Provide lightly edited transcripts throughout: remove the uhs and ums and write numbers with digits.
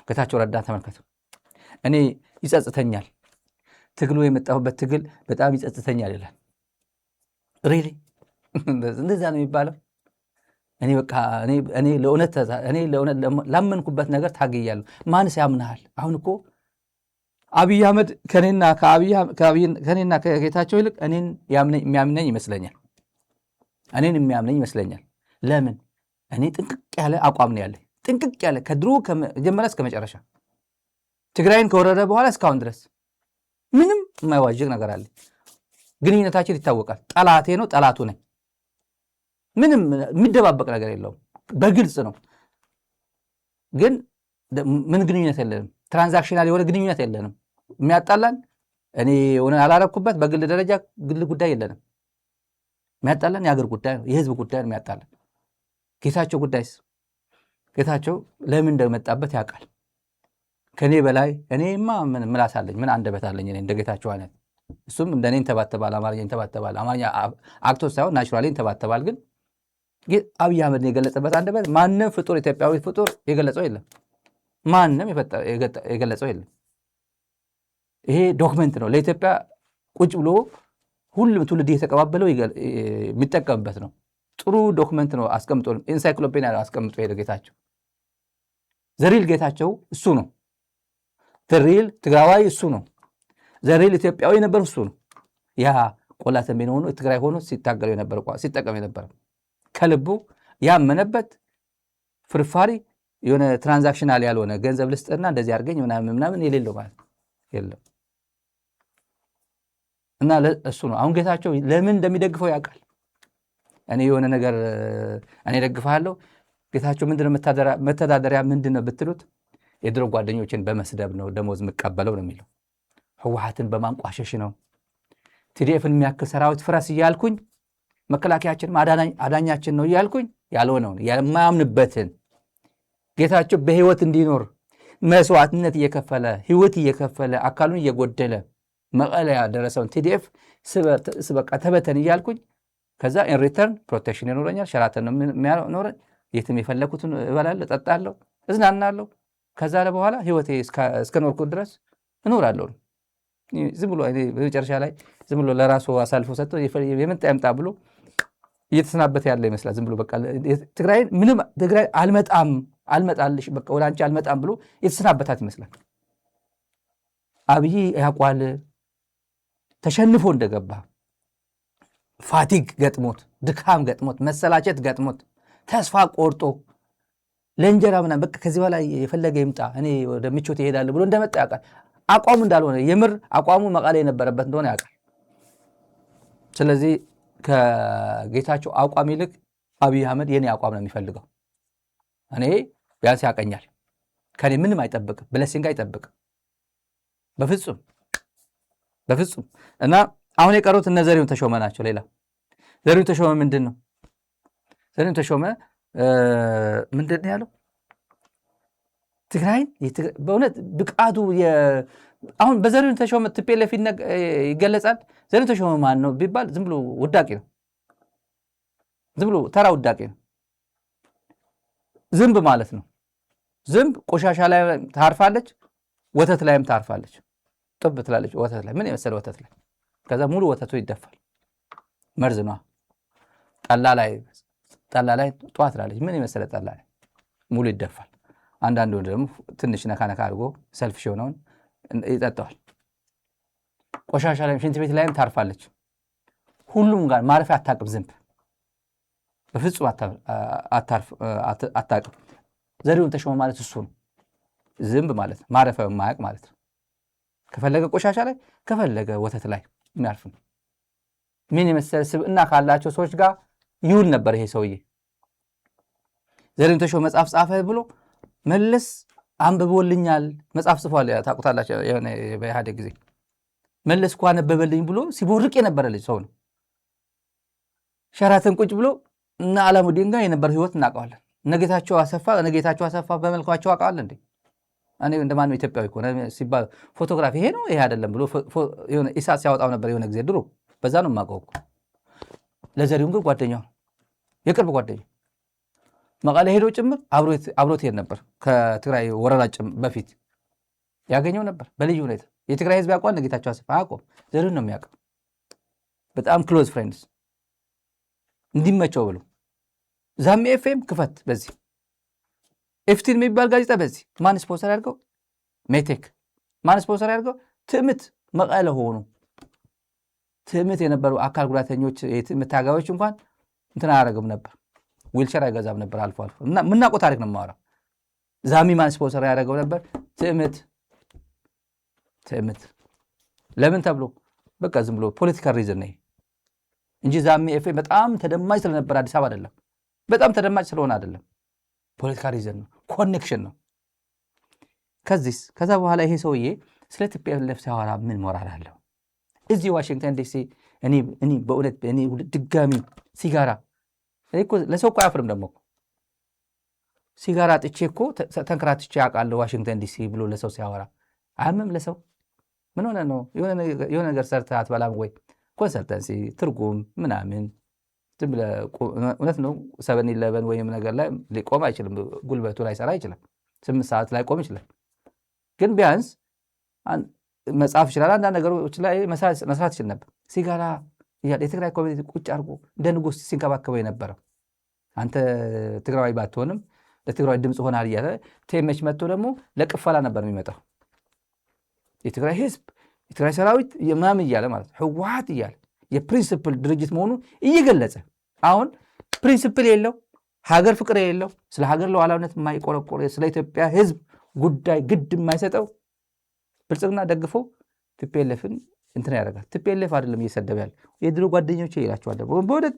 ጌታቸው ረዳ ተመልከቱ። እኔ ይጸጽተኛል ትግሉ የመጣሁበት ትግል በጣም ይጸጽተኛል ይላል። ሪሊ እንደዛ ነው የሚባለው? እኔ በቃ እኔ ለእውነት ላመንኩበት ነገር ታግያለሁ። ማንስ ያምናል? አሁን እኮ አብይ አህመድ ከኔና ከጌታቸው ይልቅ እኔን የሚያምነኝ ይመስለኛል። ለምን? እኔ ጥንቅቅ ያለ አቋም ነው ያለኝ። ጥንቅቅ ያለ ከድሮ ከመጀመሪያ እስከ መጨረሻ ትግራይን ከወረደ በኋላ እስካሁን ድረስ ምንም የማይዋዥቅ ነገር አለ። ግንኙነታችን ይታወቃል። ጠላቴ ነው፣ ጠላቱ ነኝ። ምንም የሚደባበቅ ነገር የለውም። በግልጽ ነው። ግን ምን ግንኙነት የለንም። ትራንዛክሽናል የሆነ ግንኙነት የለንም። የሚያጣላን እኔ የሆነ አላረኩበት በግል ደረጃ ግል ጉዳይ የለንም። የሚያጣላን የሀገር ጉዳይ ነው፣ የህዝብ ጉዳይ ነው የሚያጣላን። ጌታቸው ጉዳይስ ጌታቸው ለምን እንደመጣበት ያውቃል ከኔ በላይ። እኔማ ምን ምላስ አለኝ? ምን አንደበት አለኝ? እኔ እንደ ጌታቸው አይነት እሱም እንደኔ እንተባተባል፣ አማርኛ እንተባተባል። አማርኛ አክቶስ ሳይሆን ናቹራሊ እንተባተባል። ግን አብይ አህመድ የገለጸበት አንደበት ማንም ፍጡር ኢትዮጵያዊ ፍጡር የገለጸው የለም። ማንም የገለጸው የለም። ይሄ ዶክመንት ነው ለኢትዮጵያ ቁጭ ብሎ ሁሉም ትውልድ እየተቀባበለው የሚጠቀምበት ነው። ጥሩ ዶክመንት ነው። አስቀምጦ ኢንሳይክሎፔዲያ አስቀምጦ ሄደ ጌታቸው። ዘሪል ጌታቸው እሱ ነው። ዘሪል ትግራዋይ እሱ ነው። ዘሪል ኢትዮጵያዊ ነበር እሱ ነው። ያ ቆላ ተንቤን ሆኖ ትግራይ ሆኖ ሲታገለው የነበረ ሲጠቀም የነበረ ከልቡ ያመነበት ፍርፋሪ የሆነ ትራንዛክሽናል ያልሆነ ገንዘብ ልስጥና እንደዚህ አድርገኝ ምናምን የሌለው ማለት የለም። እና እሱ ነው። አሁን ጌታቸው ለምን እንደሚደግፈው ያውቃል። እኔ የሆነ ነገር እኔ ደግፋለሁ። ጌታቸው ምንድነው መተዳደሪያ ምንድነው ብትሉት የድሮ ጓደኞችን በመስደብ ነው ደሞዝ የምቀበለው ነው የሚለው። ህወሓትን በማንቋሸሽ ነው። ቲዲኤፍን የሚያክል ሰራዊት ፍረስ እያልኩኝ መከላከያችንም አዳኛችን ነው እያልኩኝ ያልሆነውን የማያምንበትን ጌታቸው በህይወት እንዲኖር መስዋዕትነት እየከፈለ ህይወት እየከፈለ አካሉን እየጎደለ መቀለ ያደረሰውን ቲዲኤፍ ስበቃ ተበተን እያልኩኝ ከዛ ኢን ሪተርን ፕሮቴክሽን ይኖረኛል። ሸራተን ነው የሚያኖረኝ። የትም የፈለኩትን እበላለሁ፣ እጠጣለሁ፣ እዝናናለሁ። ከዛ በኋላ ህይወቴ እስከኖርኩ ድረስ እኖራለሁ። ዝም ብሎ በመጨረሻ ላይ ዝም ብሎ ለራሱ አሳልፎ ሰጥቶ የመጣ ያምጣ ብሎ እየተሰናበተ ያለ ይመስላል። ዝም ብሎ በቃ ትግራይን ምንም ትግራይ አልመጣልሽ በቃ ወደ አንቺ አልመጣም ብሎ የተሰናበታት ይመስላል። አብይ ያቋል ተሸንፎ እንደገባ ፋቲግ ገጥሞት፣ ድካም ገጥሞት፣ መሰላቸት ገጥሞት፣ ተስፋ ቆርጦ ለእንጀራ ምናምን በቃ ከዚህ በላይ የፈለገ ይምጣ እኔ ወደ ምቾት ይሄዳል ብሎ እንደመጣ ያውቃል። አቋሙ እንዳልሆነ የምር አቋሙ መቀሌ የነበረበት እንደሆነ ያውቃል። ስለዚህ ከጌታቸው አቋም ይልቅ አብይ አህመድ የኔ አቋም ነው የሚፈልገው። እኔ ቢያንስ ያቀኛል። ከኔ ምንም አይጠብቅም፣ ብለሲንግ አይጠብቅም በፍጹም። እና አሁን የቀሩት እነ ዘሪሁን ተሾመ ናቸው። ሌላ ዘሪሁን ተሾመ ምንድን ነው? ዘሪሁን ተሾመ ምንድን ነው ያለው? ትግራይን በእውነት ብቃቱ አሁን በዘሪሁን ተሾመ ቲፒኤልኤፍ ይገለጻል። ዘሪሁን ተሾመ ማን ነው ቢባል ዝም ብሎ ውዳቂ ነው። ዝም ብሎ ተራ ውዳቂ ነው። ዝንብ ማለት ነው። ዝንብ ቆሻሻ ላይ ታርፋለች፣ ወተት ላይም ታርፋለች። ጥብ ትላለች ወተት ላይ፣ ምን የመሰለ ወተት ላይ። ከዛ ሙሉ ወተቱ ይደፋል። መርዝ ነው። ጠላ ላይ ጧት ትላለች፣ ምን የመሰለ ጠላ ላይ ሙሉ ይደፋል። አንዳንዱ ደግሞ ትንሽ ነካ አድርጎ ሰልፍ ሲሆነውን ይጠጣዋል። ቆሻሻ ላይ ሽንት ቤት ላይም ታርፋለች። ሁሉም ጋር ማረፊያ አታውቅም። ዝንብ በፍጹም አታውቅም። ዘሪሁን ተሾመ ማለት እሱ ነው። ዝንብ ማለት ማረፊያ የማያውቅ ማለት ነው። ከፈለገ ቆሻሻ ላይ ከፈለገ ወተት ላይ የሚያርፍ ነው። ምን የመሰለ ስብዕና ካላቸው ሰዎች ጋር ይውል ነበር ይሄ ሰውዬ። ዘሪሁን ተሾመ መጽሐፍ ጻፈ ብሎ መለስ አንብቦልኛል መጽሐፍ ጽፏል። ታውቁታላችሁ። የሆነ በኢህአዴግ ጊዜ መለስ እኮ አነበበልኝ ብሎ ሲቦርቅ የነበረ ልጅ ሰው ነው። ሸራተን ቁጭ ብሎ እና አላሙዲን ጋር የነበረ ህይወት እናውቀዋለን። ነጌታቸው አሰፋ በመልኳቸው አውቀዋል እንዴ? እኔ እንደማንም ኢትዮጵያዊ እኮ ሲባል ፎቶግራፊ ይሄ ነው ይሄ አይደለም ብሎ የሆነ ኢሳት ሲያወጣው ነበር የሆነ ጊዜ ድሮ። በዛ ነው የማውቀው እኮ። ለዘሪሁን ግን ጓደኛው የቅርብ ጓደኛው መቀለ ሄዶ ጭምር አብሮት ሄድ ነበር። ከትግራይ ወረራ በፊት ያገኘው ነበር በልዩ ሁኔታ። የትግራይ ህዝብ ያውቋል፣ ጌታቸው አሰፋ አያውቀውም። ዘሪሁን ነው የሚያውቀው። በጣም ክሎዝ ፍሬንድስ እንዲመቸው ብሎ ዛሚ ኤፍኤም ክፈት፣ በዚህ ኤፍቲን የሚባል ጋዜጣ በዚህ ማን ስፖንሰር ያድርገው? ሜቴክ ማን ስፖንሰር ያድርገው? ትዕምት መቀለ ሆኑ። ትዕምት የነበሩ አካል ጉዳተኞች የትዕምት ታጋዮች እንኳን እንትን አያደርግም ነበር፣ ዊልቸር አይገዛም ነበር። አልፎ አልፎ እና ምናውቀው ታሪክ ነው የማወራው። ዛሚ ማን ስፖንሰር ያደርገው ነበር? ትዕምት ለምን ተብሎ በቃ ዝም ብሎ ፖለቲካል ሪዝን ነው እንጂ ዛሚ ኤፍኤም በጣም ተደማጭ ስለነበር አዲስ አበባ አይደለም። በጣም ተደማጭ ስለሆነ አይደለም፣ ፖለቲካል ሪዝን ነው፣ ኮኔክሽን ነው። ከዛ በኋላ ይሄ ሰውዬ ስለ ቲፒኤልኤፍ ሲያወራ ምን ሞራል አለው? እዚህ ዋሽንግተን ዲሲ እኔ በእውነት ድጋሚ ሲጋራ ለሰው እኮ አያፍርም። ደግሞ ሲጋራ ጥቼ እኮ ተንከራትቼ አውቃለሁ ዋሽንግተን ዲሲ ብሎ ለሰው ሲያወራ አያምም። ለሰው ምን ሆነ ነው? የሆነ ነገር ሰርተህ አትበላም ወይ? ኮንሰልተንሲ ትርጉም ምናምን ዝም ብለህ እውነት ነው 7-11 ወይም ነገር ላይ ሊቆም አይችልም። ጉልበቱ ላይ ሰራ ይችላል። 8 ሰዓት ላይ ቆም ይችላል። ግን ቢያንስ መጽሐፍ ይችላል። አንዳንድ ነገሮች ላይ መስራት ይችል ነበር። ሲጋራ የትግራይ ኮሚኒቲ ቁጭ አድርጎ እንደ ንጉሥ ሲንከባከበው የነበረው አንተ ትግራዊ ባትሆንም ለትግራዊ ድምፅ ሆናል እያለ ቴመች መጥቶ ደግሞ ለቅፈላ ነበር የሚመጣው። የትግራይ ህዝብ የትግራይ ሰራዊት ምናምን እያለ ማለት ህወሓት እያለ የፕሪንስፕል ድርጅት መሆኑ እየገለጸ አሁን ፕሪንስፕል የለው፣ ሀገር ፍቅር የለው፣ ስለ ሀገር ሉዓላዊነት የማይቆረቆር ስለ ኢትዮጵያ ህዝብ ጉዳይ ግድ የማይሰጠው ብልጽግና ደግፎ ቲፒኤልኤፍን እንትን ያደርጋል። ቲፒኤልኤፍ አይደለም እየሰደበ ያለ የድሮ ጓደኞቼ ይላቸዋል በእውነት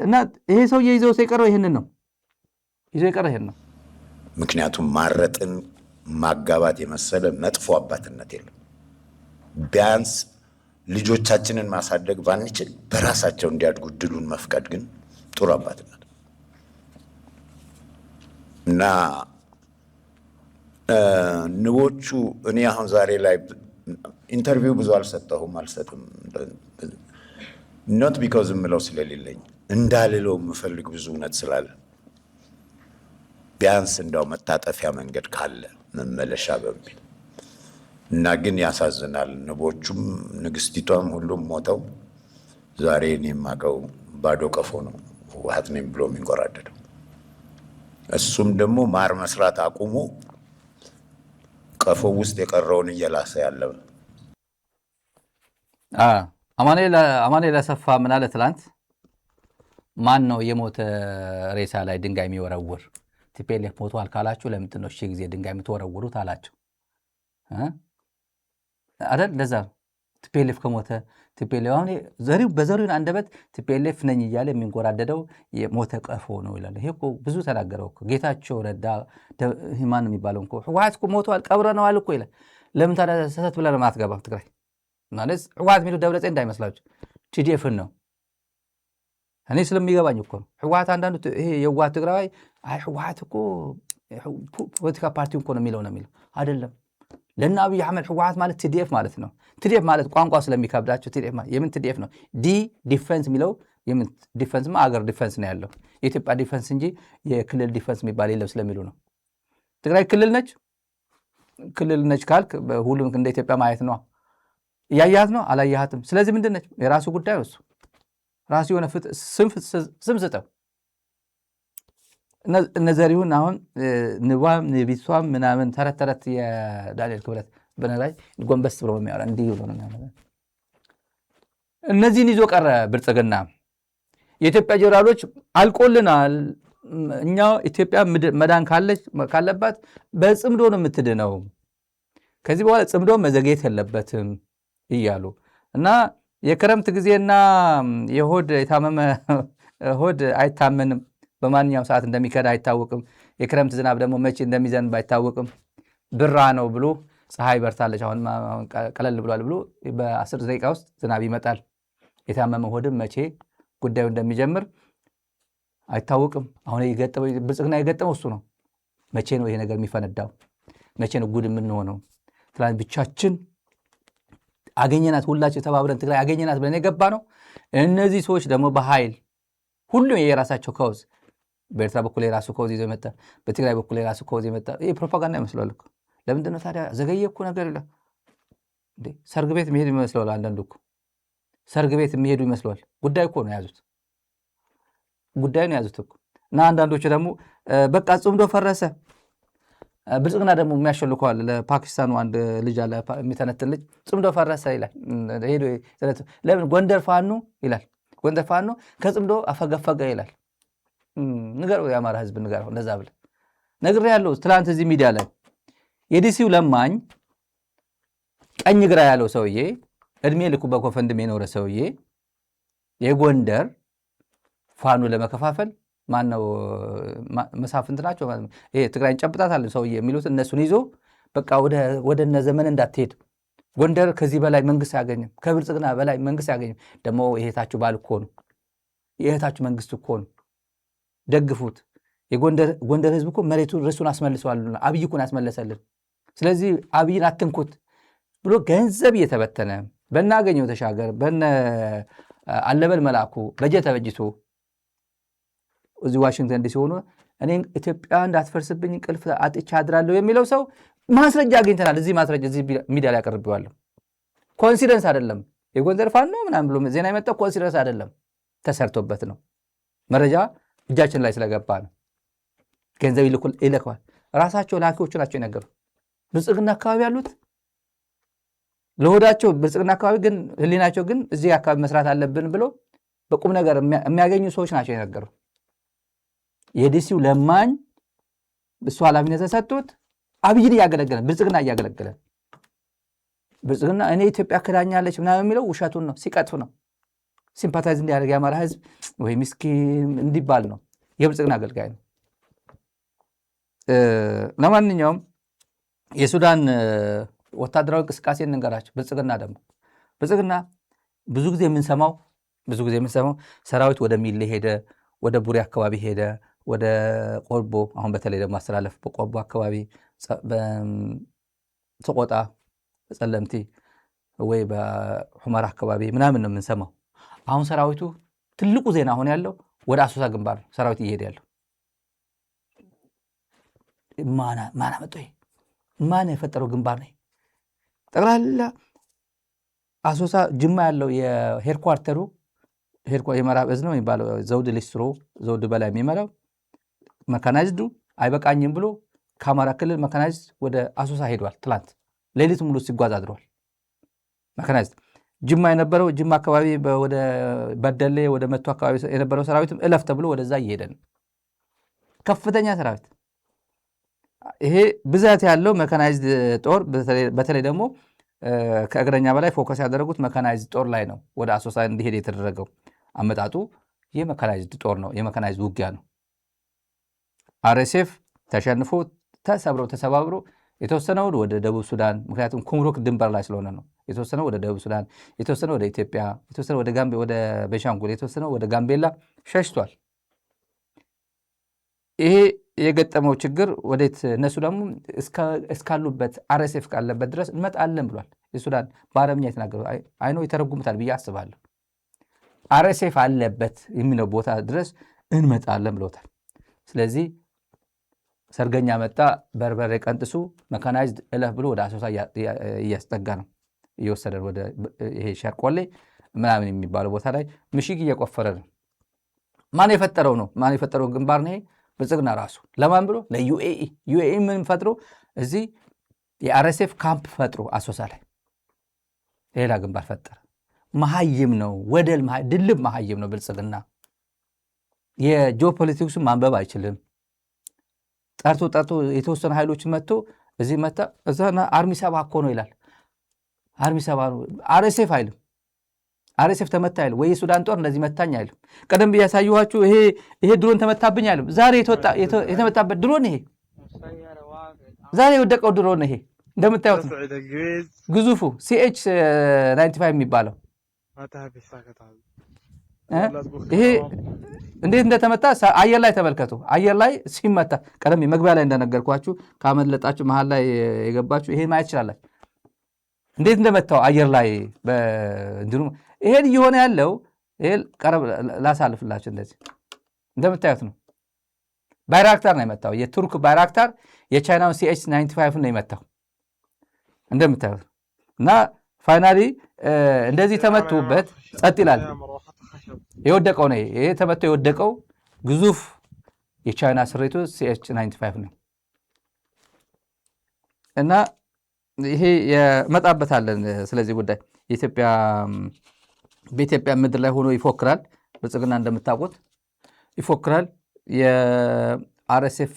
እና ይሄ ሰውዬ ይዘው የቀረው ይህንን ነው። ምክንያቱም ማረጥን ማጋባት የመሰለ መጥፎ አባትነት የለም። ቢያንስ ልጆቻችንን ማሳደግ ባንችል በራሳቸው እንዲያድጉ ድሉን መፍቀድ ግን ጥሩ አባትነት እና ንቦቹ እኔ አሁን ዛሬ ላይ ኢንተርቪው ብዙ አልሰጥም። ኖት ቢኮዝ የምለው ስለሌለኝ እንዳልለው የምፈልግ ብዙ እውነት ስላለ ቢያንስ እንዳው መታጠፊያ መንገድ ካለ መመለሻ በሚል እና ግን ያሳዝናል። ንቦቹም ንግስቲቷም ሁሉም ሞተው ዛሬ እኔ የማውቀው ባዶ ቀፎ ነው ህወሓት ነኝ ብሎ የሚንቆራደደው። እሱም ደግሞ ማር መስራት አቁሞ ቀፎ ውስጥ የቀረውን እየላሰ ያለ አማኑኤል አሰፋ ምን አለ ትላንት? ማን ነው የሞተ ሬሳ ላይ ድንጋይ የሚወረውር? ቲፒኤልኤፍ ሞቷል ካላችሁ ለምንድን ነው ጊዜ ድንጋይ የምትወረውሩት አላቸው አይደል? ለዛ ቲፒኤልኤፍ ከሞተ ቲፒኤልኤፍ አሁን በዘሪሁን አንደበት ቲፒኤልኤፍ ነኝ እያለ የሚንጎራደደው የሞተ ቀፎ ነው ይላል። ይሄ እኮ ብዙ ተናገረው እኮ ጌታቸው ረዳ ማን የሚባለው እኮ ህወሓት እኮ ሞቷል ቀብረነዋል እኮ ይላል። ለምን ታዲያ ሰተት ብለህ ነው የማትገባው? ትግራይ ማለት ህወሓት የሚሉት ደብረጽዮን እንዳይመስላችሁ ቲዲኤፍን ነው። እኔ ስለሚገባኝ እኮ ነው። ህወሓት አንዳንዱ ይሄ የህወሓት ትግራይ ህወሓት እኮ ፖለቲካ ፓርቲው እኮ ነው የሚለው አይደለም። ለእነ አብይ አሕመድ ህወሓት ማለት ቲዲኤፍ ማለት ነው። ቲዲኤፍ ማለት ቋንቋ ስለሚከብዳቸው ቲዲኤፍ ማለት የምን ቲዲኤፍ ነው? ዲፌንስ የሚለው የምን ዲፌንስማ አገር ዲፌንስ ነው ያለው የኢትዮጵያ ዲፌንስ እንጂ የክልል ዲፌንስ የሚባል የለም ስለሚሉ ነው። ትግራይ ክልል ነች ካልክ ሁሉም እንደ ኢትዮጵያ ማየት ነው። እያያት ነው አላያሃትም። ስለዚህ ምንድን ነች? የራሱ ጉዳይ እሱ ራሱ የሆነ ስም ስጠው። እነ ዘሪሁን አሁን ንቧም ንቢቷም ምናምን ተረት የዳንኤል ክብረት በነላይ ጎንበስ ብሎ የሚያወራ እንዲህ ብሎ ነው የሚያወራ። እነዚህን ይዞ ቀረ ብልጽግና። የኢትዮጵያ ጀነራሎች አልቆልናል፣ እኛ ኢትዮጵያ መዳን ካለባት በጽምዶ ነው የምትድነው፣ ከዚህ በኋላ ጽምዶ መዘግየት የለበትም እያሉ እና የክረምት ጊዜና የሆድ የታመመ ሆድ አይታመንም፣ በማንኛውም ሰዓት እንደሚከዳ አይታወቅም። የክረምት ዝናብ ደግሞ መቼ እንደሚዘንብ አይታወቅም። ብራ ነው ብሎ ፀሐይ በርታለች አሁን ቀለል ብሏል ብሎ በ10 ደቂቃ ውስጥ ዝናብ ይመጣል። የታመመ ሆድም መቼ ጉዳዩ እንደሚጀምር አይታወቅም። አሁን ብልጽግና የገጠመው እሱ ነው። መቼ ነው ይሄ ነገር የሚፈነዳው? መቼ ነው ጉድ የምንሆነው? ትላንት ብቻችን አገኘናት፣ ሁላችን ተባብረን ትግራይ አገኘናት ብለን የገባ ነው። እነዚህ ሰዎች ደግሞ በኃይል ሁሉም የራሳቸው ከውዝ በኤርትራ በኩል የራሱ ኮዝ ይዞ መጣ፣ በትግራይ በኩል የራሱ ኮዝ መጣ። ይህ ፕሮፓጋንዳ ይመስለዋል እኮ። ለምንድን ነው ታዲያ ዘገየ እኮ ነገር ይላል። ሰርግ ቤት የሚሄዱ ይመስለዋል። አንዳንዱ እኮ ሰርግ ቤት የሚሄዱ ይመስለዋል። ጉዳይ እኮ ነው የያዙት፣ ጉዳይ ነው የያዙት እኮ። እና አንዳንዶቹ ደግሞ በቃ ጽምዶ ፈረሰ። ብልጽግና ደግሞ የሚያሸልከዋል። ለፓኪስታኑ አንድ ልጅ አለ የሚተነትን ልጅ ጽምዶ ፈረሰ ይላል። ለምን ጎንደር ፋኖ ይላል። ጎንደር ፋኖ ከጽምዶ አፈገፈገ ይላል። ንገረው፣ የአማራ ህዝብ ንገረው። እንደዛ ብለህ ነግሬሃለሁ። ትላንት እዚህ ሚዲያ ላይ የዲሲው ለማኝ ቀኝ ግራ ያለው ሰውዬ፣ እድሜ ልኩ በኮፈንድም የኖረ ሰውዬ የጎንደር ፋኖ ለመከፋፈል ማነው መሳፍንት ናቸው፣ ይሄ ትግራይን ጨብጣታለን ሰውዬ የሚሉት እነሱን ይዞ በቃ ወደ እነ ዘመን እንዳትሄድ፣ ጎንደር ከዚህ በላይ መንግስት አያገኝም፣ ከብልጽግና በላይ መንግስት አያገኝም። ደግሞ የእህታችሁ ባል እኮ ነው፣ የእህታችሁ መንግስት እኮ ነው፣ ደግፉት። የጎንደር ህዝብ እኮ መሬቱን ርሱን አስመልሰዋል፣ አብይ እኮ ያስመለሰልን። ስለዚህ አብይን አትንኩት ብሎ ገንዘብ እየተበተነ በናገኘው ተሻገር በነ አለበል መላኩ በጀት ተበጅቶ እዚህ ዋሽንግተን ዲሲ ሆኖ እኔ ኢትዮጵያ እንዳትፈርስብኝ እንቅልፍ አጥቻ አድራለሁ የሚለው ሰው ማስረጃ አግኝተናል። እዚህ ማስረጃ እዚህ ሚዲያ ላይ አቀርቤዋለሁ። ኮንሲደንስ አይደለም። የጎንደር ፋኖ ምናምን ብሎ ዜና የመጣው ኮንሲደንስ አይደለም፣ ተሰርቶበት ነው። መረጃ እጃችን ላይ ስለገባ ነው። ገንዘብ ይልከዋል። ራሳቸው ላኪዎቹ ናቸው የነገሩ። ብልጽግና አካባቢ ያሉት ለሆዳቸው ብልጽግና አካባቢ ግን ህሊናቸው ግን እዚህ አካባቢ መስራት አለብን ብሎ በቁም ነገር የሚያገኙ ሰዎች ናቸው የነገሩ። የዲሲው ለማኝ እሱ ኃላፊነት ተሰጥቶት አብይን እያገለገለ ብልጽግና እያገለገለ ብልጽግና እኔ ኢትዮጵያ ክዳኛለች ምናምን የሚለው ውሸቱን ነው፣ ሲቀጥፍ ነው። ሲምፓታይዝ እንዲያደርግ የአማራ ህዝብ ወይ ምስኪን እንዲባል ነው። የብልጽግና አገልጋይ ነው። ለማንኛውም የሱዳን ወታደራዊ እንቅስቃሴ እንንገራቸው። ብልጽግና ብዙ ጊዜ የምንሰማው ሰራዊት ወደ ሚሌ ሄደ፣ ወደ ቡሬ አካባቢ ሄደ፣ ወደ ቆቦ፣ አሁን በተለይ ደግሞ አስተላለፍ በቆቦ አካባቢ፣ ሰቆጣ፣ ጸለምቲ ወይ በሑመራ አካባቢ ምናምን ነው የምንሰማው። አሁን ሰራዊቱ ትልቁ ዜና አሁን ያለው ወደ አሶሳ ግንባር ሰራዊት እየሄደ ያለው ማን አመጣው? ማን የፈጠረው ግንባር ነው? ጠቅላላ አሶሳ ጅማ ያለው የሄድኳርተሩ የምዕራብ እዝ ነው የሚባለው ዘውድ ሊስትሮ ዘውድ በላይ የሚመራው መካናይዝዱ አይበቃኝም ብሎ ከአማራ ክልል መካናይዝድ ወደ አሶሳ ሄዷል። ትላንት ሌሊት ሙሉ ሲጓዝ አድሯል። መካናይዝድ ጅማ የነበረው ጅማ አካባቢ ወደ በደሌ ወደ መቱ አካባቢ የነበረው ሰራዊትም እለፍ ተብሎ ወደዛ እየሄደ ነው። ከፍተኛ ሰራዊት። ይሄ ብዛት ያለው መካናይዝድ ጦር በተለይ ደግሞ ከእግረኛ በላይ ፎከስ ያደረጉት መካናይዝድ ጦር ላይ ነው ወደ አሶሳ እንዲሄድ የተደረገው። አመጣጡ የመካናይዝድ ጦር ነው፣ የመካናይዝድ ውጊያ ነው። አርኤስኤፍ ተሸንፎ ተሰባብሮ የተወሰነው ወደ ደቡብ ሱዳን፣ ምክንያቱም ኩምሩክ ድንበር ላይ ስለሆነ ነው። የተወሰነው ወደ ደቡብ ሱዳን፣ የተወሰነው ወደ ኢትዮጵያ፣ የተወሰነው ወደ ቤንሻንጉል፣ የተወሰነው ወደ ጋምቤላ ሸሽቷል። ይሄ የገጠመው ችግር ወዴት? እነሱ ደግሞ እስካሉበት አርኤስኤፍ ካለበት ድረስ እንመጣለን ብሏል። የሱዳን በአረብኛ የተናገሩ አይኖ ይተረጉሙታል ብዬ አስባለሁ። አርኤስኤፍ አለበት የሚለው ቦታ ድረስ እንመጣለን ብሎታል። ስለዚህ ሰርገኛ መጣ፣ በርበሬ ቀንጥሱ፣ መካናይዝድ እለፍ ብሎ ወደ አሶሳ እያስጠጋ ነው፣ እየወሰደ ወደ ይሄ ሸርቆሌ ምናምን የሚባለው ቦታ ላይ ምሽግ እየቆፈረ ነው። ማን የፈጠረው ነው? ማን የፈጠረው ግንባር ነው? ብልጽግና ራሱ። ለማን ብሎ? ለዩኤኢ ምን ፈጥሮ እዚህ የአርኤስኤፍ ካምፕ ፈጥሮ አሶሳ ላይ ሌላ ግንባር ፈጠረ። መሀይም ነው፣ ወደል ድልብ መሀይም ነው ብልጽግና። የጂኦፖለቲክሱን ማንበብ አይችልም። ጠርቶ የተወሰኑ ኃይሎች መጥቶ እዚህ መጣ እዛና አርሚ ሰባ እኮ ነው ይላል። አርሚ ሰባ ነው፣ አርኤስኤፍ አይልም። አርኤስኤፍ ተመታ አይልም ወይ የሱዳን ጦር እንደዚህ መታኝ አይልም። ቀደም ብዬ ያሳየኋችሁ ይሄ ድሮን ተመታብኝ አይልም። ዛሬ የተመታበት ድሮን ይሄ ዛሬ የወደቀው ድሮን ይሄ እንደምታዩት ነው። ግዙፉ CH-95 የሚባለው ይሄ እንዴት እንደተመታ አየር ላይ ተመልከቱ። አየር ላይ ሲመታ ቀደም መግቢያ ላይ እንደነገርኳችሁ ካመለጣችሁ መሀል ላይ የገባችሁ ይሄ ማየት ይችላላችሁ እንዴት እንደመታው አየር ላይ በእንዲሁ ይሄን እየሆነ ያለው ይሄ ቀረብ ላሳልፍላችሁ። እንደዚህ እንደምታዩት ነው። ባይራክታር ነው የመታው። የቱርክ ባይራክታር የቻይናውን CH-95 ነው የመታው እንደምታዩት። እና ፋይናሊ እንደዚህ ተመቱበት ጸጥ ይላል። የወደቀው ነው ይሄ ተመቶ የወደቀው ግዙፍ የቻይና ስሪቱ CH-95 ነው። እና ይሄ የመጣበታለን ስለዚህ ጉዳይ በኢትዮጵያ ምድር ላይ ሆኖ ይፎክራል። ብልጽግና እንደምታውቁት ይፎክራል። የአርኤስኤፍ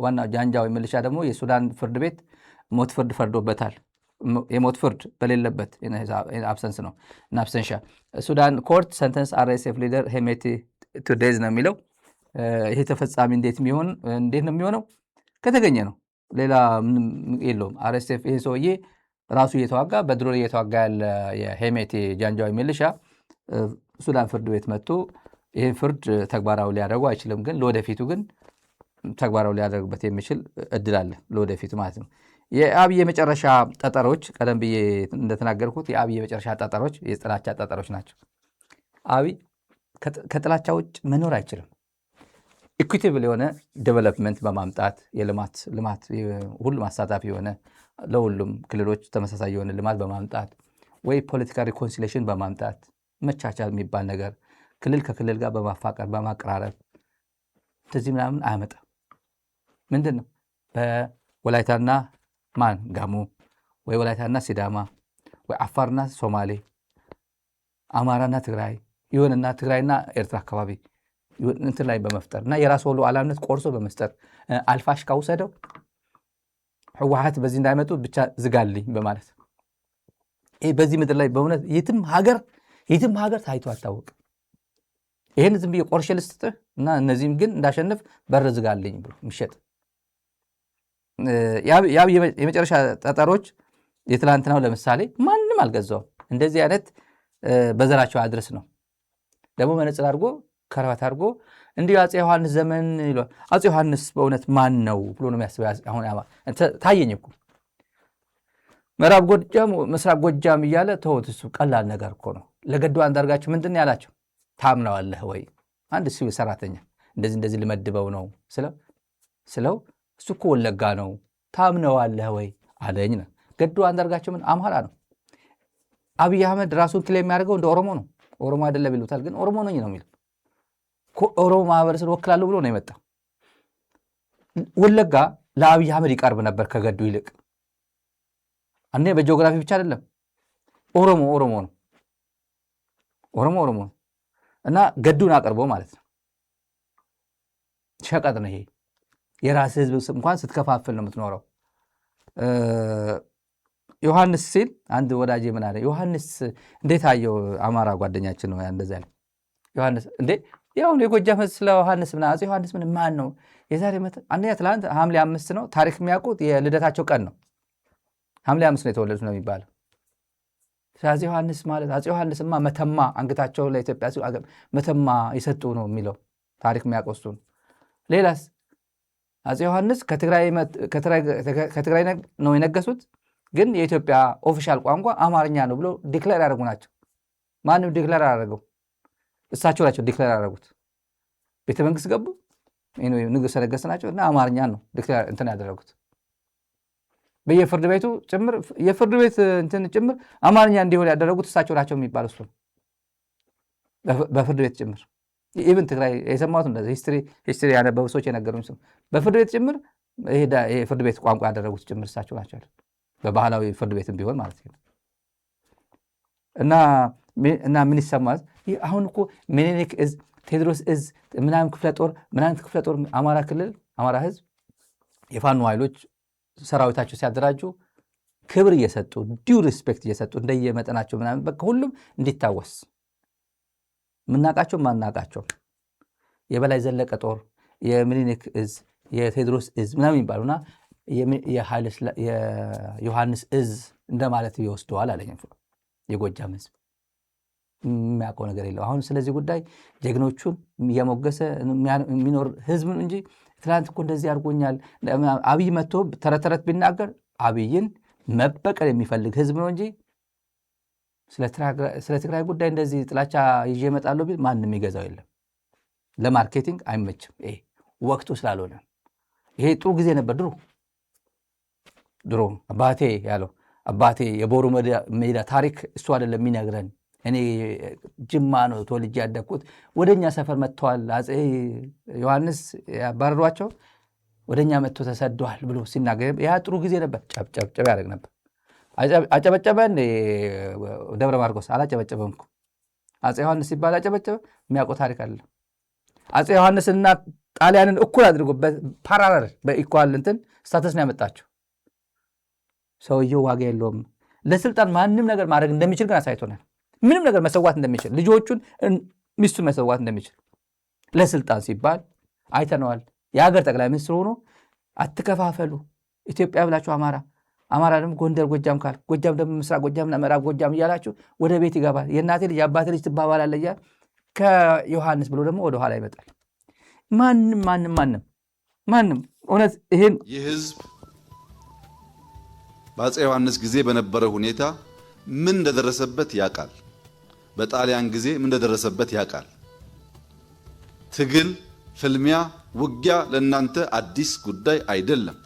ዋና ጃንጃዊ ሚሊሻ ደግሞ የሱዳን ፍርድ ቤት ሞት ፍርድ ፈርዶበታል። የሞት ፍርድ በሌለበት አብሰንስ ነው እና አብሰንሻ ሱዳን ኮርት ሰንተንስ RSF ሊደር ሄሜቲ ቱ ዴዝ ነው የሚለው። ይሄ ተፈጻሚ እንዴት ነው የሚሆነው? ከተገኘ ነው፣ ሌላ ምንም የለውም። RSF ይሄ ሰውዬ ራሱ እየተዋጋ በድሮን እየተዋጋ ያለ የሄሜቲ ጃንጃዊ ሚሊሻ ሱዳን ፍርድ ቤት መጥቶ ይህን ፍርድ ተግባራዊ ሊያደርጉ አይችልም። ግን ለወደፊቱ ግን ተግባራዊ ሊያደርግበት የሚችል እድል አለ ለወደፊቱ ማለት ነው። የአብይ የመጨረሻ ጠጠሮች ቀደም ብዬ እንደተናገርኩት የአብይ የመጨረሻ ጠጠሮች የጥላቻ ጠጠሮች ናቸው። አብይ ከጥላቻ ውጭ መኖር አይችልም። ኢኩዊቴብል የሆነ ዴቨሎፕመንት በማምጣት የልማት ሁሉም አሳታፊ የሆነ ለሁሉም ክልሎች ተመሳሳይ የሆነ ልማት በማምጣት ወይ ፖለቲካ ሪኮንሲሌሽን በማምጣት መቻቻል የሚባል ነገር ክልል ከክልል ጋር በማፋቀር በማቀራረብ እንደዚህ ምናምን አያመጣም። ምንድን ነው በወላይታና ጋሞ ወይ ወላይታና ሲዳማ ወይ አፋርና ሶማሌ አማራና ትግራይ ይሁንና ትግራይና ኤርትራ አካባቢ እንትን ላይ በመፍጠር እና የራስ ወሎ ዓላምነት ቆርሶ በመስጠት አልፋሽ ካውሰደው ህወሓት በዚህ እንዳይመጡ ብቻ ዝጋልኝ በማለት ይሄ በዚህ ምድር ላይ በእውነት የትም ሀገር ታይቶ አታወቅም። ይሄን ዝም ብዬ ቆርሼ ልስጥህ እና እነዚህም ግን እንዳሸንፍ በር ዝጋልኝ ብሎ ምሸጥ የመጨረሻ ጠጠሮች የትላንትናው ለምሳሌ ማንም አልገዛውም። እንደዚህ አይነት በዘራቸው አድረስ ነው። ደግሞ መነጽር አድርጎ ከረባት አድርጎ እንዲሁ አፄ ዮሐንስ ዘመን ይሏል። አፄ ዮሐንስ በእውነት ማን ነው ብሎ ነው የሚያስበው። አሁን ታየኝ እኮ ምዕራብ ጎጃም ምስራቅ ጎጃም እያለ ተውት። እሱ ቀላል ነገር እኮ ነው። ለገዱ አንዳርጋቸው ምንድን ያላቸው ታምነዋለህ ወይ? አንድ ሲቪል ሰራተኛ እንደዚህ ልመድበው ነው ስለው እሱ እኮ ወለጋ ነው ታምነዋለህ ወይ አለኝ ነው። ገዱ አንዳርጋቸው ምን አምሃራ ነው። አብይ አህመድ ራሱን ክሌም የሚያደርገው እንደ ኦሮሞ ነው። ኦሮሞ አይደለም ይሉታል፣ ግን ኦሮሞ ነኝ ነው የሚለው። ኦሮሞ ማህበረሰብ ወክላለሁ ብሎ ነው የመጣው። ወለጋ ለአብይ አህመድ ይቀርብ ነበር ከገዱ ይልቅ። አንዴ በጂኦግራፊ ብቻ አይደለም ኦሮሞ ነው ኦሮሞ እና ገዱን አቅርቦ ማለት ነው። ሸቀጥ ነው ይሄ። የራስ ህዝብ እንኳን ስትከፋፍል ነው የምትኖረው። ዮሐንስ ሲል አንድ ወዳጄ ምን አለ፣ ዮሐንስ እንዴት አየው? አማራ ጓደኛችን ነው እንደዛ ያለ ዮሐንስ እንዴ ያው የጎጃም ህዝብ ስለ ዮሐንስ ምን አፄ ዮሐንስ ምን ማን ነው? የዛሬ አንደኛ ትላንት ሐምሌ 5 ነው ታሪክ የሚያውቁት የልደታቸው ቀን ነው። ሐምሌ 5 ነው የተወለዱት ነው የሚባለው። አፄ ዮሐንስ ማለት አፄ ዮሐንስማ መተማ አንገታቸው ለኢትዮጵያ መተማ የሰጡ ነው የሚለው ታሪክ የሚያውቀው እሱ ነው። ሌላስ አፄ ዮሐንስ ከትግራይ ነው የነገሱት፣ ግን የኢትዮጵያ ኦፊሻል ቋንቋ አማርኛ ነው ብሎ ዲክሌር ያደረጉ ናቸው። ማንም ዲክሌር ያደረገው እሳቸው ናቸው። ዲክሌር ያደረጉት ቤተ መንግስት ገቡ፣ ንጉሠ ነገሥት ናቸው እና አማርኛ ነው ዲክሌር እንትን ያደረጉት። በየፍርድ ቤቱ ጭምር የፍርድ ቤት እንትን ጭምር አማርኛ እንዲሆን ያደረጉት እሳቸው ናቸው የሚባል እሱ በፍርድ ቤት ጭምር ኢቭን ትግራይ የሰማሁት እንደዚህ ሂስትሪ ያነበቡ ሰዎች የነገሩኝ ስም በፍርድ ቤት ጭምር ይሄ ፍርድ ቤት ቋንቋ ያደረጉት ጭምር እሳቸው ናቸው፣ በባህላዊ ፍርድ ቤትም ቢሆን ማለት ነው። እና ምን ይሰማል አሁን እኮ ምኒልክ እዝ ቴዎድሮስ እዝ ምናምን ክፍለ ጦር አማራ ክልል አማራ ህዝብ የፋኖ ኃይሎች ሰራዊታቸው ሲያደራጁ ክብር እየሰጡ ዲው ሪስፔክት እየሰጡ እንደየመጠናቸው ምናምን በቃ ሁሉም እንዲታወስ ምናቃቸው ማናቃቸው የበላይ ዘለቀ ጦር የምኒልክ እዝ የቴዎድሮስ እዝ ምናምን ይባሉና የዮሐንስ እዝ እንደማለት ይወስደዋል አለኝ። የጎጃም ህዝብ የሚያውቀው ነገር የለው። አሁን ስለዚህ ጉዳይ ጀግኖቹን እየሞገሰ የሚኖር ህዝብ እንጂ ትላንት እኮ እንደዚህ አድርጎኛል አብይ መጥቶ ተረት ቢናገር አብይን መበቀል የሚፈልግ ህዝብ ነው እንጂ ስለ ትግራይ ጉዳይ እንደዚህ ጥላቻ ይዤ እመጣለሁ ቢል ማንም ይገዛው የለም። ለማርኬቲንግ አይመችም። ይሄ ወቅቱ ስላልሆነ ይሄ ጥሩ ጊዜ ነበር ድሮ አባቴ ያለው አባቴ የቦሩ ሜዳ ታሪክ እሱ አይደለም የሚነግረን እኔ ጅማ ነው ተወልጄ ያደግኩት ወደኛ ሰፈር መጥተዋል አፄ ዮሐንስ ያባረሯቸው ወደኛ መጥቶ ተሰደዋል ብሎ ሲናገር ያ ጥሩ ጊዜ ነበር ጨብጨብ ያደርግ ነበር አጨበጨበ ደብረ ማርቆስ አላጨበጨበም እኮ አፄ ዮሐንስ ሲባል አጨበጨበ የሚያውቀው ታሪክ አለ አፄ ዮሐንስና ጣሊያንን እኩል አድርጎ በፓራላል በኢኳል እንትን ስታተስ ነው ያመጣቸው ሰውየው ዋጋ የለውም ለስልጣን ማንም ነገር ማድረግ እንደሚችል ግን አሳይቶናል ምንም ነገር መሰዋት እንደሚችል ልጆቹን ሚስቱን መሰዋት እንደሚችል ለስልጣን ሲባል አይተነዋል የሀገር ጠቅላይ ሚኒስትር ሆኖ አትከፋፈሉ ኢትዮጵያ ብላችሁ አማራ ደግሞ ጎንደር ጎጃም ካል ጎጃም ደግሞ ምስራቅ ጎጃምና ምዕራብ ጎጃም እያላችሁ ወደ ቤት ይገባል የእናቴ ልጅ አባቴ ልጅ ትባባላለህ እያለ ከዮሐንስ ብሎ ደግሞ ወደ ኋላ ይመጣል ማንም እውነት ይሄን ይህ ህዝብ በአፄ ዮሐንስ ጊዜ በነበረ ሁኔታ ምን እንደደረሰበት ያውቃል በጣሊያን ጊዜ ምን እንደደረሰበት ያውቃል ትግል ፍልሚያ ውጊያ ለእናንተ አዲስ ጉዳይ አይደለም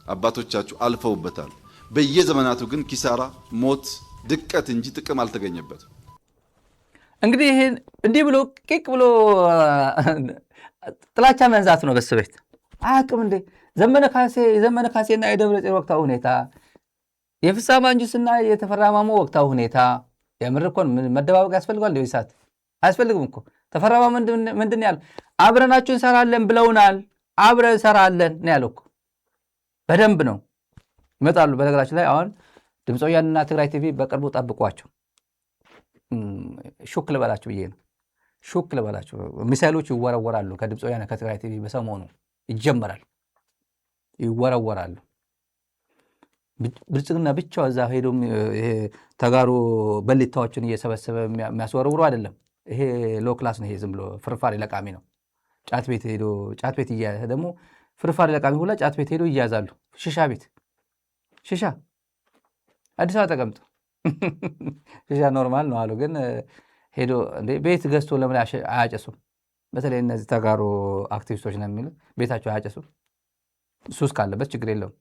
አባቶቻችሁ አልፈውበታል በየዘመናቱ ግን ኪሳራ ሞት ድቀት እንጂ ጥቅም አልተገኘበትም እንግዲህ ይሄን እንዲህ ብሎ ቂቅ ብሎ ጥላቻ መንዛት ነው በስቤት አያውቅም እንዴ ዘመነ ካሴና የደብረ ጽዮን ወቅታዊ ሁኔታ የፍስሐ ማንጁስና የተፈራ ማሞ ወቅታዊ ሁኔታ የምር እኮ መደባበቅ ያስፈልጋል እንዴ ይሳት አያስፈልግም እኮ ተፈራ ማሞ ምንድን ያለው አብረናችሁ እንሰራለን ብለውናል አብረን እንሰራለን ነው ያለው እኮ በደንብ ነው ይመጣሉ በነገራችን ላይ አሁን ድምፀ ወያነና ትግራይ ቲቪ በቅርቡ ጠብቋቸው ሹክ ልበላችሁ ብዬ ነው ሹክ ልበላችሁ ሚሳኤሎች ይወረወራሉ ከድምፀ ወያነ ከትግራይ ቲቪ በሰሞኑ ይጀመራል ይወረወራሉ ብልጽግና ብቻው እዛ ሄዶ ይሄ ተጋሩ በሊታዎችን እየሰበሰበ የሚያስወረውሩ አይደለም ይሄ ሎ ክላስ ነው ይሄ ዝም ብሎ ፍርፋሪ ለቃሚ ነው ጫት ቤት እያያዘ ደግሞ ፍርፋሪ ለቃሚ ሁላ ጫት ቤት ሄዶ ይያዛሉ ሽሻ አዲስ አበባ ተቀምጦ ሽሻ ኖርማል ነው አሉ ግን ሄዶ እንዴ ቤት ገዝቶ ለምን አያጨሱም በተለይ እነዚህ ተጋሩ አክቲቪስቶች ነው የሚሉ ቤታቸው አያጨሱም ሱስ ካለበት ችግር የለውም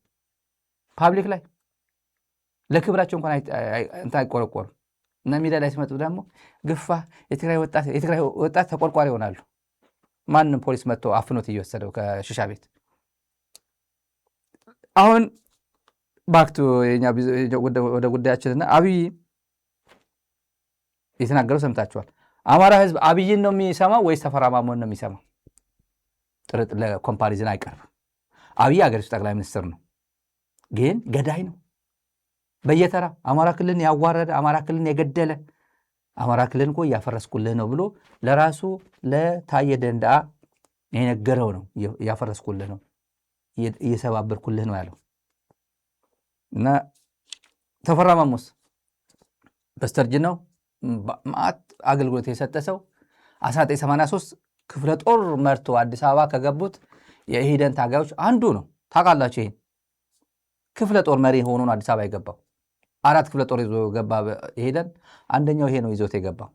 ፓብሊክ ላይ ለክብራቸው እንኳን አይቆረቆሩም እና ሚዲያ ላይ ሲመጡ ደግሞ ግፋ የትግራይ ወጣት ተቆርቋሪ ይሆናሉ ማንም ፖሊስ መጥቶ አፍኖት እየወሰደው ከሽሻ ቤት አሁን ባክቱ ወደ ጉዳያችንና አብይ የተናገረው ሰምታችኋል አማራ ህዝብ አብይን ነው የሚሰማው ወይስ ተፈራ ማሞን ነው የሚሰማው ጥርጥር ለኮምፓሪዝን አይቀርም አብይ አገሪቱ ጠቅላይ ሚኒስትር ነው ግን ገዳይ ነው በየተራ አማራ ክልልን ያዋረደ አማራ ክልልን የገደለ አማራ ክልልን እኮ እያፈረስኩልህ ነው ብሎ ለራሱ ለታየ ደንደዓ የነገረው ነው እያፈረስኩልህ ነው እየሰባበርኩልህ ነው ያለው እና ተፈራ ማሞስ በስተርጅናው ማአት አገልግሎት የሰጠ ሰው 1983 ክፍለ ጦር መርቶ አዲስ አበባ ከገቡት የኢህዴን ታጋዮች አንዱ ነው ታውቃላችሁ ይሄን ክፍለ ጦር መሪ ሆኖ ነው አዲስ አበባ የገባው 4 ክፍለ ጦር ይዞ ገባ ኢህዴን አንደኛው ይሄ ነው ይዞት የገባው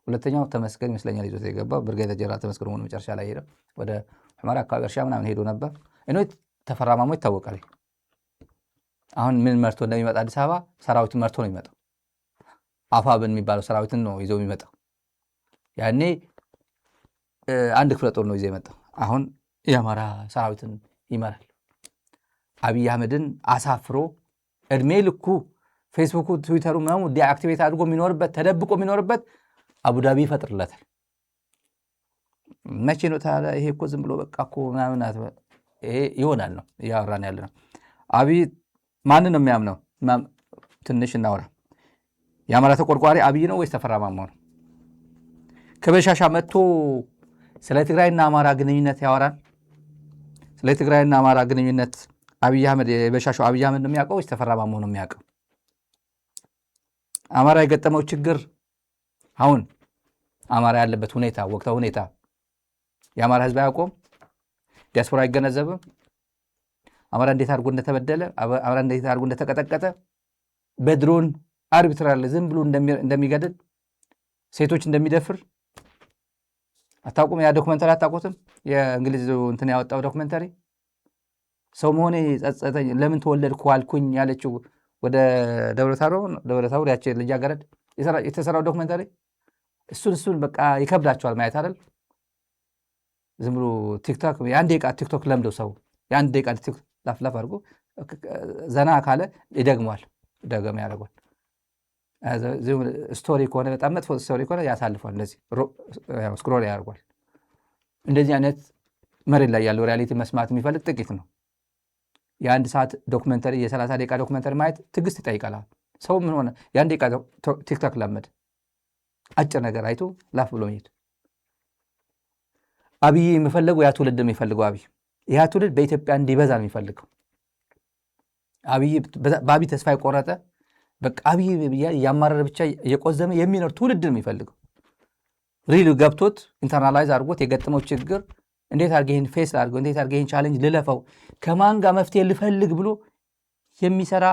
ሁለተኛው ተመስገን ይመስለኛል ይዞት የገባው ብርጋዴር ጀነራል ተመስገን ሆኖ መጨረሻ ላይ ሄደ ወደ ሑመራ አካባቢ እርሻ ምናምን ሄዶ ነበር እኔ ተፈራ ማሞ ይታወቃል አሁን ምን መርቶ እንደሚመጣ አዲስ አበባ ሰራዊትን መርቶ ነው የሚመጣው አፋብን የሚባለው ሰራዊትን ነው ይዞ የሚመጣው ያኔ አንድ ክፍለ ጦር ነው ይዞ የመጣው አሁን የአማራ ሰራዊትን ይመራል አብይ አህመድን አሳፍሮ እድሜ ልኩ ፌስቡክ ትዊተሩ ምናምን ዲአክቲቬት አድርጎ የሚኖርበት ተደብቆ የሚኖርበት አቡዳቢ ይፈጥርለታል መቼ ነው ታዲያ ይሄ እኮ ዝም ብሎ በቃ እኮ ምናምን ይሄ ይሆናል ነው ያወራን ያለ ነው አብይ ማንን ነው የሚያምነው ትንሽ እናወራ የአማራ ተቆርቋሪ አብይ ነው ወይስ ተፈራ ማሞ ነው ከበሻሻ መጥቶ ስለ ትግራይና አማራ ግንኙነት ያወራል ስለ ትግራይና አማራ ግንኙነት አብይ አህመድ የበሻሻው አብይ አህመድ ነው የሚያውቀው ወይስ ተፈራ ማሞ ነው የሚያውቀው አማራ የገጠመው ችግር አሁን አማራ ያለበት ሁኔታ ወቅታዊ ሁኔታ የአማራ ህዝብ አያውቀውም ዲያስፖራ አይገነዘብም አማራ እንዴት አድርጎ እንደተበደለ አማራ እንዴት አድርጎ እንደተቀጠቀጠ በድሮን አርቢትራሪ ዝም ብሎ እንደሚገድል ሴቶች እንደሚደፍር አታውቁም? ያ ዶክመንተሪ አታውቁትም? የእንግሊዝ እንትን ያወጣው ዶክመንተሪ ሰው መሆኔ ጸጸተኝ ለምን ተወለድኩ አልኩኝ ያለችው ወደ ደብረ ታቦር ያቺ ልጃገረድ የተሰራው ዶክመንተሪ እሱን በቃ ይከብዳቸዋል ማየት አይደል? ዝም ብሎ ቲክቶክ የአንድ ደቂቃ ቲክቶክ ለምደው ሰው የአንድ ደቂቃ ቲክቶክ ላፍላፍ አድርጎ ዘና ካለ ይደግሟል፣ ደገም ያደርጓል። ስቶሪ ከሆነ በጣም መጥፎ ስቶሪ ከሆነ ያሳልፏል፣ እንደዚህ ስክሮል ያደርጓል። እንደዚህ አይነት መሬት ላይ ያለው ሪያሊቲ መስማት የሚፈልግ ጥቂት ነው። የአንድ ሰዓት ዶክመንተሪ የ30 ደቂቃ ዶክመንተሪ ማየት ትዕግስት ይጠይቃል። ሰው ምን ሆነ የአንድ ደቂቃ ቲክቶክ ለመድ አጭር ነገር አይቶ ላፍ ብሎ መሄድ። አብይ የሚፈልገው ያ ትውልድ የሚፈልገው ያ ትውልድ በኢትዮጵያ እንዲበዛ ነው የሚፈልገው። በአብይ ተስፋ የቆረጠ በቃ አብይ ያማረረ ብቻ የቆዘመ የሚኖር ትውልድ ነው የሚፈልገው። ሪል ገብቶት ኢንተርናላይዝ አድርጎት የገጠመው ችግር እንዴት አድርጌ ይህን ፌስ አድርገው እንዴት አድርጌ ይህን ቻሌንጅ ልለፈው ከማን ጋር መፍትሄ ልፈልግ ብሎ የሚሰራ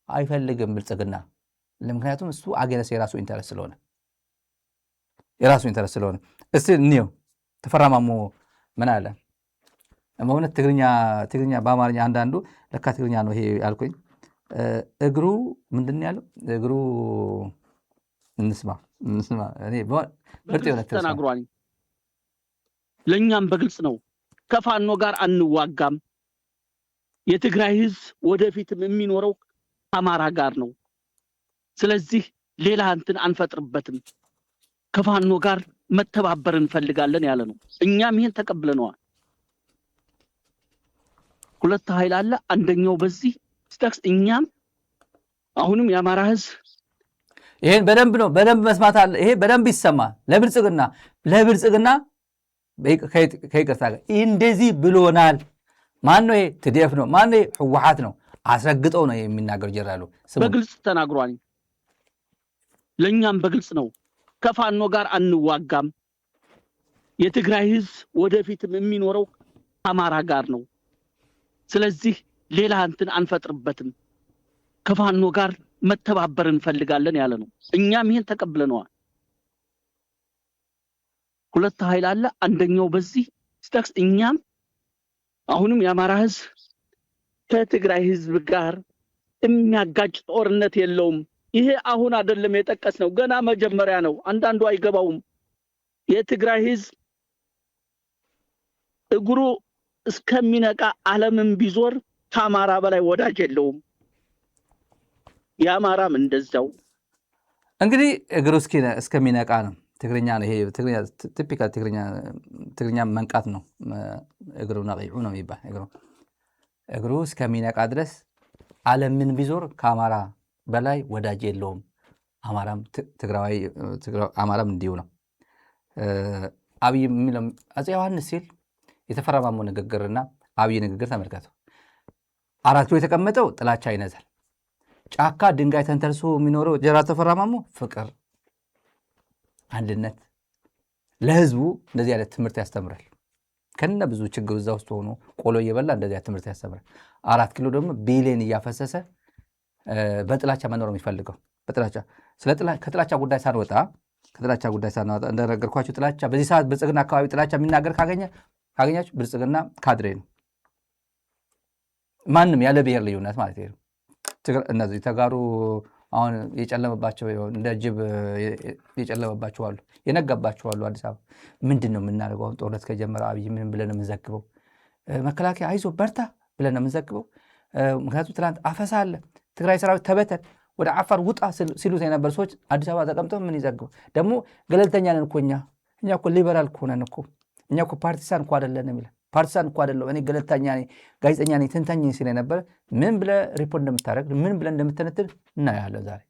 አይፈልግም ብልጽግና። ምክንያቱም እሱ አገነስ የራሱ ኢንተረስት ስለሆነ እስቲ እንየው። ተፈራ ማሞ ምን አለ? በእውነት ትግርኛ በአማርኛ አንዳንዱ ለካ ትግርኛ ነው ይሄ ያልኩኝ። እግሩ ምንድን ያለው እግሩ እንስማ እኔ ምርጥ የሆነ ተናግሯል። ለእኛም በግልጽ ነው፣ ከፋኖ ጋር አንዋጋም። የትግራይ ህዝብ ወደፊትም የሚኖረው አማራ ጋር ነው። ስለዚህ ሌላ እንትን አንፈጥርበትም፣ ከፋኖ ጋር መተባበር እንፈልጋለን ያለ ነው። እኛም ይሄን ተቀብለነዋል። ሁለት ኃይል አለ። አንደኛው በዚህ ስታክስ እኛም አሁንም የአማራ ህዝብ ይሄን በደንብ መስማት አለ። ይሄ በደንብ ይሰማ ለብልጽግና ከይቅርታ ጋር እንደዚህ ብሎናል። ማን ነው ይሄ? ትዲኤፍ ነው። ማን ነው? ህወሓት ነው። አስረግጠው ነው የሚናገሩ ጀራሉ። በግልጽ ተናግሯል። ለእኛም በግልጽ ነው፣ ከፋኖ ጋር አንዋጋም። የትግራይ ህዝብ ወደፊትም የሚኖረው አማራ ጋር ነው። ስለዚህ ሌላ እንትን አንፈጥርበትም፣ ከፋኖ ጋር መተባበር እንፈልጋለን ያለ ነው። እኛም ይሄን ተቀብለነዋል። ሁለት ኃይል አለ። አንደኛው በዚህ ስታክስ እኛም አሁንም የአማራ ህዝብ ከትግራይ ህዝብ ጋር የሚያጋጭ ጦርነት የለውም። ይሄ አሁን አይደለም የጠቀስነው፣ ገና መጀመሪያ ነው። አንዳንዱ አይገባውም። የትግራይ ህዝብ እግሩ እስከሚነቃ ዓለምን ቢዞር ከአማራ በላይ ወዳጅ የለውም። የአማራም እንደዛው። እንግዲህ እግሩ እስከሚነቃ ነው። ትግርኛ ነው ይሄ። ቲፒካል ትግርኛ መንቃት ነው። እግሩ ነቂዑ ነው የሚባል። እግሩ እስከሚነቃ ድረስ ዓለምን ቢዞር ከአማራ በላይ ወዳጅ የለውም። አማራም እንዲሁ ነው። አብይ የሚለው አፄ ዮሐንስ ሲል የተፈራ ማሞ ንግግርና አብይ ንግግር ተመልከቱ። 4 ኪሎ የተቀመጠው ጥላቻ ይነዛል። ጫካ ድንጋይ ተንተርሶ የሚኖረው ጀነራል ተፈራ ማሞ ፍቅር፣ አንድነት ለህዝቡ እንደዚህ አይነት ትምህርት ያስተምራል። ከነ ብዙ ችግር እዛ ውስጥ ሆኖ ቆሎ እየበላ እንደዚህ አይነት ትምህርት ያስተምራል። 4 ኪሎ ደግሞ ቢሊየን እያፈሰሰ በጥላቻ መኖር የሚፈልገው ከጥላቻ ጉዳይ ሳንወጣ እንደነገርኳችሁ ጥላቻ በዚህ ሰዓት ብልጽግና አካባቢ ጥላቻ የሚናገር ካገኛችሁ ብልጽግና ካድሬ ነው። ማንም ያለ ብሔር ልዩነት ማለት ነው። እነዚህ ተጋሩ አሁን የጨለመባቸው እንደ ጅብ የጨለመባቸው አሉ፣ የነጋባቸው አሉ። አዲስ አበባ ምንድን ነው የምናደርገው? አሁን ጦርነት ከጀመረ አብይ ምን ብለን የምንዘግበው? መከላከያ አይዞ በርታ ብለን የምንዘግበው? ምክንያቱም ትናንት አፈሳ አለ፣ ትግራይ ሰራዊት ተበተን፣ ወደ አፋር ውጣ ሲሉት የነበር ሰዎች አዲስ አበባ ተቀምጠው ምን ይዘግበው? ደግሞ ገለልተኛ ነን እኮ እኛ እኮ ሊበራል እኮ ነን እኮ እኛ እኮ ፓርቲሳን እኮ አይደለን የሚለው ፓርቲሳን እኮ አይደለም እኔ ገለልተኛ ነኝ፣ ጋዜጠኛ ነኝ፣ ተንታኝ ሲል ነበር። ምን ብለህ ሪፖርት እንደምታደርግ ምን ብለህ እንደምትነትል እናያለን። ዛሬ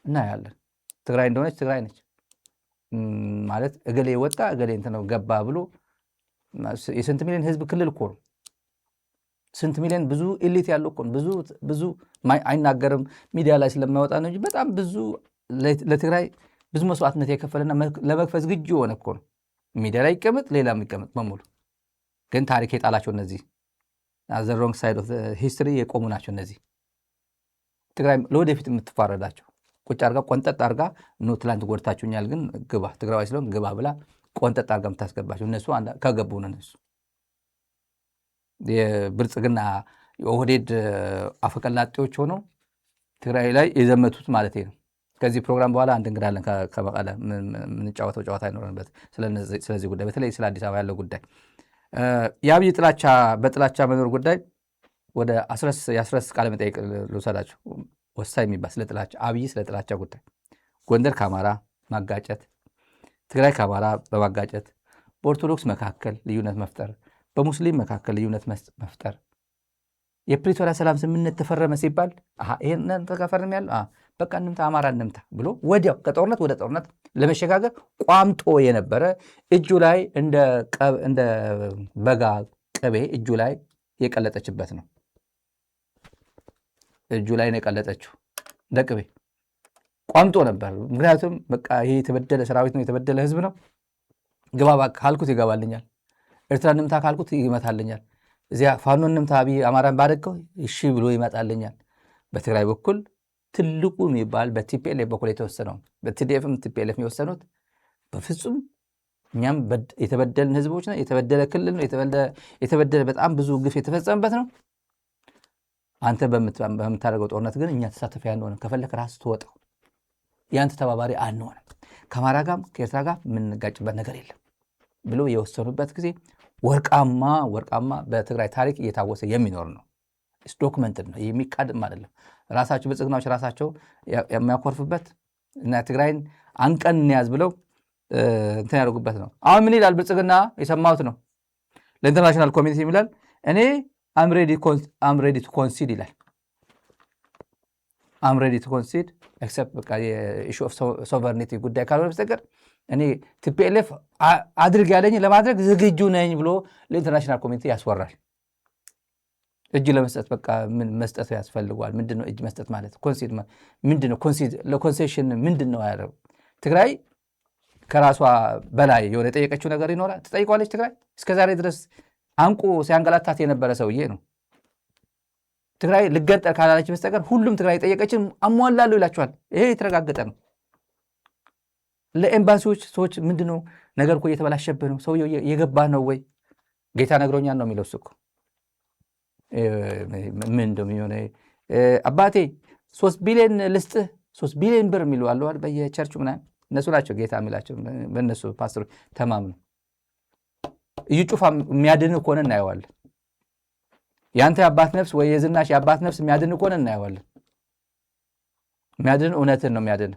እናያለን። ትግራይ እንደሆነች ትግራይ ነች ማለት እገሌ ወጣ እገሌ እንትን ነው ገባ ብሎ የስንት ሚሊዮን ህዝብ ክልል እኮ ነው። ስንት ሚሊዮን ብዙ ኤሊት ያለው እኮ ነው። ብዙ አይናገርም ሚዲያ ላይ ስለማይወጣ ነው እንጂ በጣም ብዙ ለትግራይ ብዙ መስዋዕትነት የከፈለና ለመክፈል ዝግጁ የሆነ እኮ ነው። ሚዲያ ላይ ይቀመጥ ሌላ የሚቀመጥ በሙሉ ግን ታሪክ የጣላቸው እነዚህ ዘ ሮንግ ሳይድ ኦፍ ሂስትሪ የቆሙ ናቸው። እነዚህ ትግራይ ለወደፊት የምትፋረዳቸው ቁጭ አርጋ ቆንጠጥ አርጋ ኖ ትላንት ጎድታችሁኛል፣ ግን ግባ ትግራዋይ ስለሆን ግባ ብላ ቆንጠጥ አድርገህ የምታስገባቸው እነሱ ከገቡ ነው። እነሱ የብልጽግና የኦህዴድ አፈቀላጤዎች ሆነው ትግራይ ላይ የዘመቱት ማለት ነው። ከዚህ ፕሮግራም በኋላ አንድ እንግዳ አለን ከመቀለ የምንጫወተው ጨዋታ አይኖረንበት ስለዚህ ጉዳይ በተለይ ስለ አዲስ አበባ ያለው ጉዳይ የአብይ በጥላቻ መኖር ጉዳይ ወደ የአስረስ ቃለ መጠይቅ ልውሰዳቸው። ወሳኝ የሚባል ስለ ጥላቻ አብይ ስለ ጥላቻ ጉዳይ ጎንደር ከአማራ ማጋጨት፣ ትግራይ ከአማራ በማጋጨት በኦርቶዶክስ መካከል ልዩነት መፍጠር፣ በሙስሊም መካከል ልዩነት መፍጠር፣ የፕሪቶሪያ ሰላም ስምምነት ተፈረመ ሲባል ይሄንን ተፈረመ ያለው በቃ እንምታ አማራ እንምታ ብሎ ወዲያው ከጦርነት ወደ ጦርነት ለመሸጋገር ቋምጦ የነበረ እጁ ላይ እንደ በጋ ቅቤ እጁ ላይ የቀለጠችበት ነው። እጁ ላይ ነው የቀለጠችው እንደ ቅቤ ቋምጦ ነበር። ምክንያቱም በቃ ይሄ የተበደለ ሰራዊት ነው፣ የተበደለ ህዝብ ነው። ግባ ካልኩት ይገባልኛል፣ ኤርትራ እንምታ ካልኩት ይመታልኛል፣ እዚያ ፋኖ እንምታ አብይ አማራን ባደገው እሺ ብሎ ይመጣልኛል። በትግራይ በኩል ትልቁ የሚባል በቲፒኤልኤፍ በኩል የተወሰነው በቲዲኤፍም ቲፒኤልኤፍ የወሰኑት በፍጹም እኛም የተበደልን ህዝቦች ነው፣ የተበደለ ክልል ነው፣ የተበደለ በጣም ብዙ ግፍ የተፈጸመበት ነው። አንተ በምታደርገው ጦርነት ግን እኛ ተሳተፊያ አንሆንም፣ ከፈለክ ራስ ትወጣው፣ ያንተ ተባባሪ አንሆንም፣ ከአማራ ጋር ከኤርትራ ጋር የምንጋጭበት ነገር የለም ብሎ የወሰኑበት ጊዜ ወርቃማ በትግራይ ታሪክ እየታወሰ የሚኖር ነው። ዶክመንትድ ነው፣ የሚካድም አይደለም። ራሳቸው ብልጽግናዎች ራሳቸው የሚያኮርፍበት እና ትግራይን አንቀን እንያዝ ብለው እንትን ያደርጉበት ነው። አሁን ምን ይላል ብልጽግና? የሰማሁት ነው ለኢንተርናሽናል ኮሚኒቲ ይላል እኔ አም ሬዲ ቱ ኮንሲድ ይላል። አም ሬዲ ቱ ኮንሲድ ኤክሰፕት በቃ የኢሹ ኦፍ ሶቨርኒቲ ጉዳይ ካልሆነ በስተቀር እኔ ቲፒኤልኤፍ አድርግ ያለኝ ለማድረግ ዝግጁ ነኝ ብሎ ለኢንተርናሽናል ኮሚኒቲ ያስወራል። እጅ ለመስጠት በቃ ምን መስጠት ያስፈልጓል? ምንድነው እጅ መስጠት ማለት? ኮንሲድ ምንድነው? ኮንሲድ ለኮንሴሽን ምንድነው ያለው? ትግራይ ከራሷ በላይ የሆነ የጠየቀችው ነገር ይኖራል? ትጠይቋለች። ትግራይ እስከዛሬ ድረስ አንቁ ሲያንገላታት የነበረ ሰውዬ ነው። ትግራይ ልገንጠል ካላለች በስተቀር ሁሉም ትግራይ ጠየቀችን አሟላሉ ይላቸዋል። ይሄ የተረጋገጠ ነው። ለኤምባሲዎች ሰዎች ምንድነው ነገር እኮ እየተበላሸብህ ነው፣ ሰውየው የገባህ ነው ወይ? ጌታ ነግሮኛል ነው የሚለው። እሱ እኮ ምን እንደሚሆነ አባቴ 3 ቢሊዮን ልስጥህ 3 ቢሊዮን ብር የሚሉ አሉ አይደል? በየቸርቹ ምናምን እነሱ ናቸው ጌታ የሚላቸው። በእነሱ ፓስተሮች ተማምኑ። እዩ ጩፋ የሚያድን ከሆነ እናየዋለን። ያንተ የአባት ነፍስ ወይ የዝናሽ የአባት ነፍስ የሚያድን ከሆነ እናየዋለን። የሚያድን እውነትን ነው የሚያድን።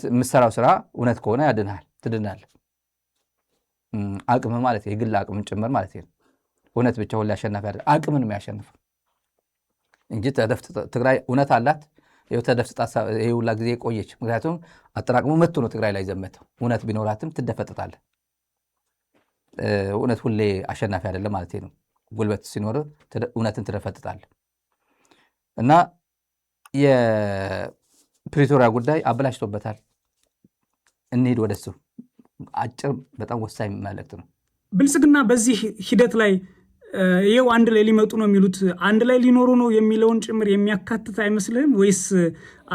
የምትሰራው ስራ እውነት ከሆነ ያድንሃል፣ ትድናለህ። አቅም ማለት የግል አቅም ጭምር ማለት ነው። እውነት ብቻ ሁሉ ያሸናፊ አይደል፣ አቅምን የሚያሸንፈው እንጂ ትግራይ እውነት አላት። ተደፍጥጣ ይሄ ሁላ ጊዜ ቆየች። ምክንያቱም አጠራቅሞ መጥቶ ነው ትግራይ ላይ ዘመተው። እውነት ቢኖራትም ትደፈጥጣለህ። እውነት ሁሌ አሸናፊ አይደለም ማለት ነው። ጉልበት ሲኖር እውነትን ትደፈጥጣለህ። እና የፕሪቶሪያ ጉዳይ አበላሽቶበታል። እንሂድ ወደሱ። አጭር በጣም ወሳኝ መልእክት ነው። ብልጽግና በዚህ ሂደት ላይ ይኸው አንድ ላይ ሊመጡ ነው የሚሉት አንድ ላይ ሊኖሩ ነው የሚለውን ጭምር የሚያካትት አይመስልህም? ወይስ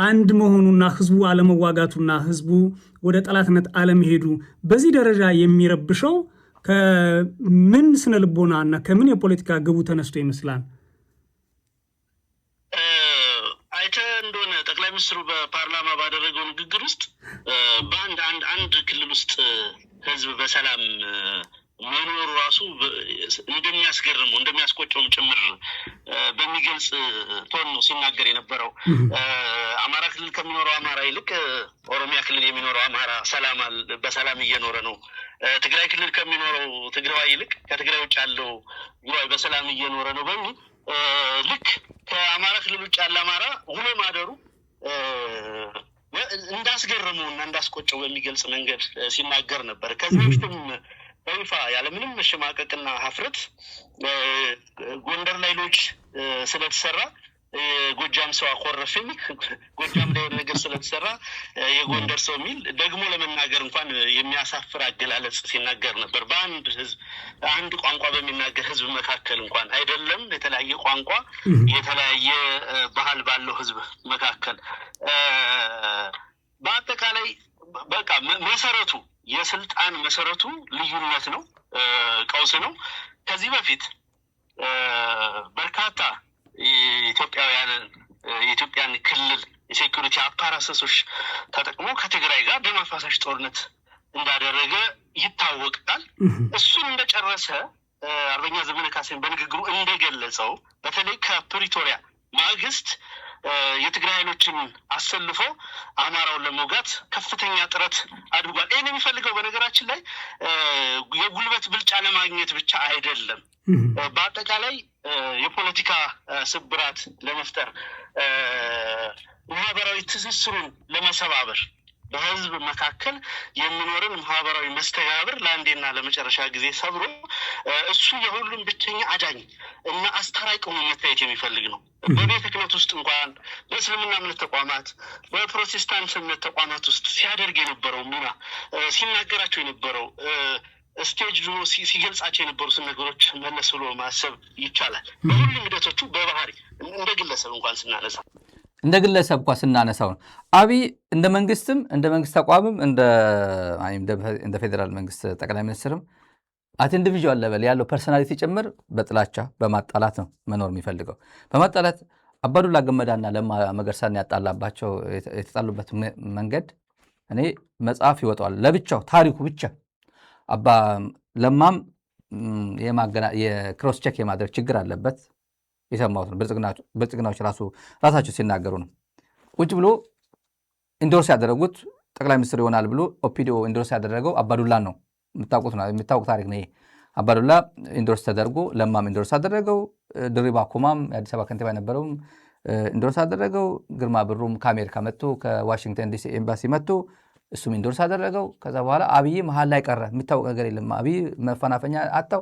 አንድ መሆኑና ህዝቡ አለመዋጋቱና ህዝቡ ወደ ጠላትነት አለመሄዱ በዚህ ደረጃ የሚረብሸው ከምን ስነ ልቦና እና ከምን የፖለቲካ ግቡ ተነስቶ ይመስላል? አይተህ እንደሆነ ጠቅላይ ሚኒስትሩ በፓርላማ ባደረገው ንግግር ውስጥ በአንድ ክልል ውስጥ ህዝብ በሰላም መኖሩ ራሱ እንደሚያስገርመው እንደሚያስቆጨውም ጭምር በሚገልጽ ቶን ነው ሲናገር የነበረው። አማራ ክልል ከሚኖረው አማራ ይልቅ ኦሮሚያ ክልል የሚኖረው አማራ በሰላም እየኖረ ነው። ትግራይ ክልል ከሚኖረው ትግራይ ይልቅ ከትግራይ ውጭ ያለው ትግራይ በሰላም እየኖረ ነው በሚል ልክ ከአማራ ክልል ውጭ ያለ አማራ ውሎ ማደሩ እንዳስገረመውና እንዳስቆጨው በሚገልጽ መንገድ ሲናገር ነበር። ከዚህ በፊትም በይፋ ያለምንም መሸማቀቅና ሀፍረት ጎንደር ላይ ሎጅ ስለተሰራ ጎጃም ሰው አኮረፈኝ፣ ጎጃም ላይ ነገር ስለተሰራ የጎንደር ሰው የሚል ደግሞ ለመናገር እንኳን የሚያሳፍር አገላለጽ ሲናገር ነበር። በአንድ ህዝብ አንድ ቋንቋ በሚናገር ህዝብ መካከል እንኳን አይደለም የተለያየ ቋንቋ የተለያየ ባህል ባለው ህዝብ መካከል በአጠቃላይ በቃ መሰረቱ የስልጣን መሰረቱ ልዩነት ነው፣ ቀውስ ነው። ከዚህ በፊት በርካታ የኢትዮጵያን ክልል የሴኩሪቲ አፓራሰሶች ተጠቅሞ ከትግራይ ጋር ደም አፋሳሽ ጦርነት እንዳደረገ ይታወቃል። እሱን እንደጨረሰ አርበኛ ዘመነ ካሴን በንግግሩ እንደገለጸው በተለይ ከፕሪቶሪያ ማግስት የትግራይ ኃይሎችን አሰልፎ አማራውን ለመውጋት ከፍተኛ ጥረት አድርጓል። ይህን የሚፈልገው በነገራችን ላይ የጉልበት ብልጫ ለማግኘት ብቻ አይደለም። በአጠቃላይ የፖለቲካ ስብራት ለመፍጠር፣ ማህበራዊ ትስስሩን ለመሰባበር፣ በህዝብ መካከል የሚኖርን ማህበራዊ መስተጋብር ለአንዴና ለመጨረሻ ጊዜ ሰብሮ እሱ የሁሉም ብቸኛ አዳኝ እና አስታራቂ ሆኖ መታየት የሚፈልግ ነው። በቤተ ክህነት ውስጥ እንኳን በእስልምና እምነት ተቋማት፣ በፕሮቴስታንት እምነት ተቋማት ውስጥ ሲያደርግ የነበረው ሚና፣ ሲናገራቸው የነበረው ስቴጅ ሲገልጻቸው የነበሩትን ነገሮች መለስ ብሎ ማሰብ ይቻላል። በሁሉም ሂደቶቹ በባህሪ እንደ ግለሰብ እንኳን ስናነሳ እንደ ግለሰብ እንኳ ስናነሳው ነው አብይ እንደ መንግስትም እንደ መንግስት ተቋምም እንደ ፌዴራል መንግስት ጠቅላይ ሚኒስትርም አት ኢንዲቪጁዋል ሌቨል ያለው ፐርሶናሊቲ ጭምር በጥላቻ በማጣላት ነው መኖር የሚፈልገው። በማጣላት አባዱላ ገመዳና ለማ መገርሳን ያጣላባቸው የተጣሉበት መንገድ እኔ መጽሐፍ ይወጣዋል ለብቻው ታሪኩ ብቻ። አባ ለማም የክሮስ ቼክ የማድረግ ችግር አለበት የሰማሁት ነው። ብልጽግናዎች ራሳቸው ሲናገሩ ነው። ቁጭ ብሎ ኢንዶርስ ያደረጉት ጠቅላይ ሚኒስትር ይሆናል ብሎ ኦፒዲዮ ኢንዶርስ ያደረገው አባዱላን ነው። የምታውቁት ታሪክ ነው ይሄ። አባዱላ ኢንዶርስ ተደርጎ ለማም ኢንዶርስ አደረገው። ድሪባ ኩማም የአዲስ አበባ ከንቲባ የነበረውም ኢንዶርስ አደረገው። ግርማ ብሩም ከአሜሪካ መጥቶ ከዋሽንግተን ዲሲ ኤምባሲ መጥቶ እሱም ኢንዶርስ አደረገው። ከዛ በኋላ አብይ መሀል ላይ ቀረ። የሚታወቅ ነገር የለም። አብይ መፈናፈኛ አጣው።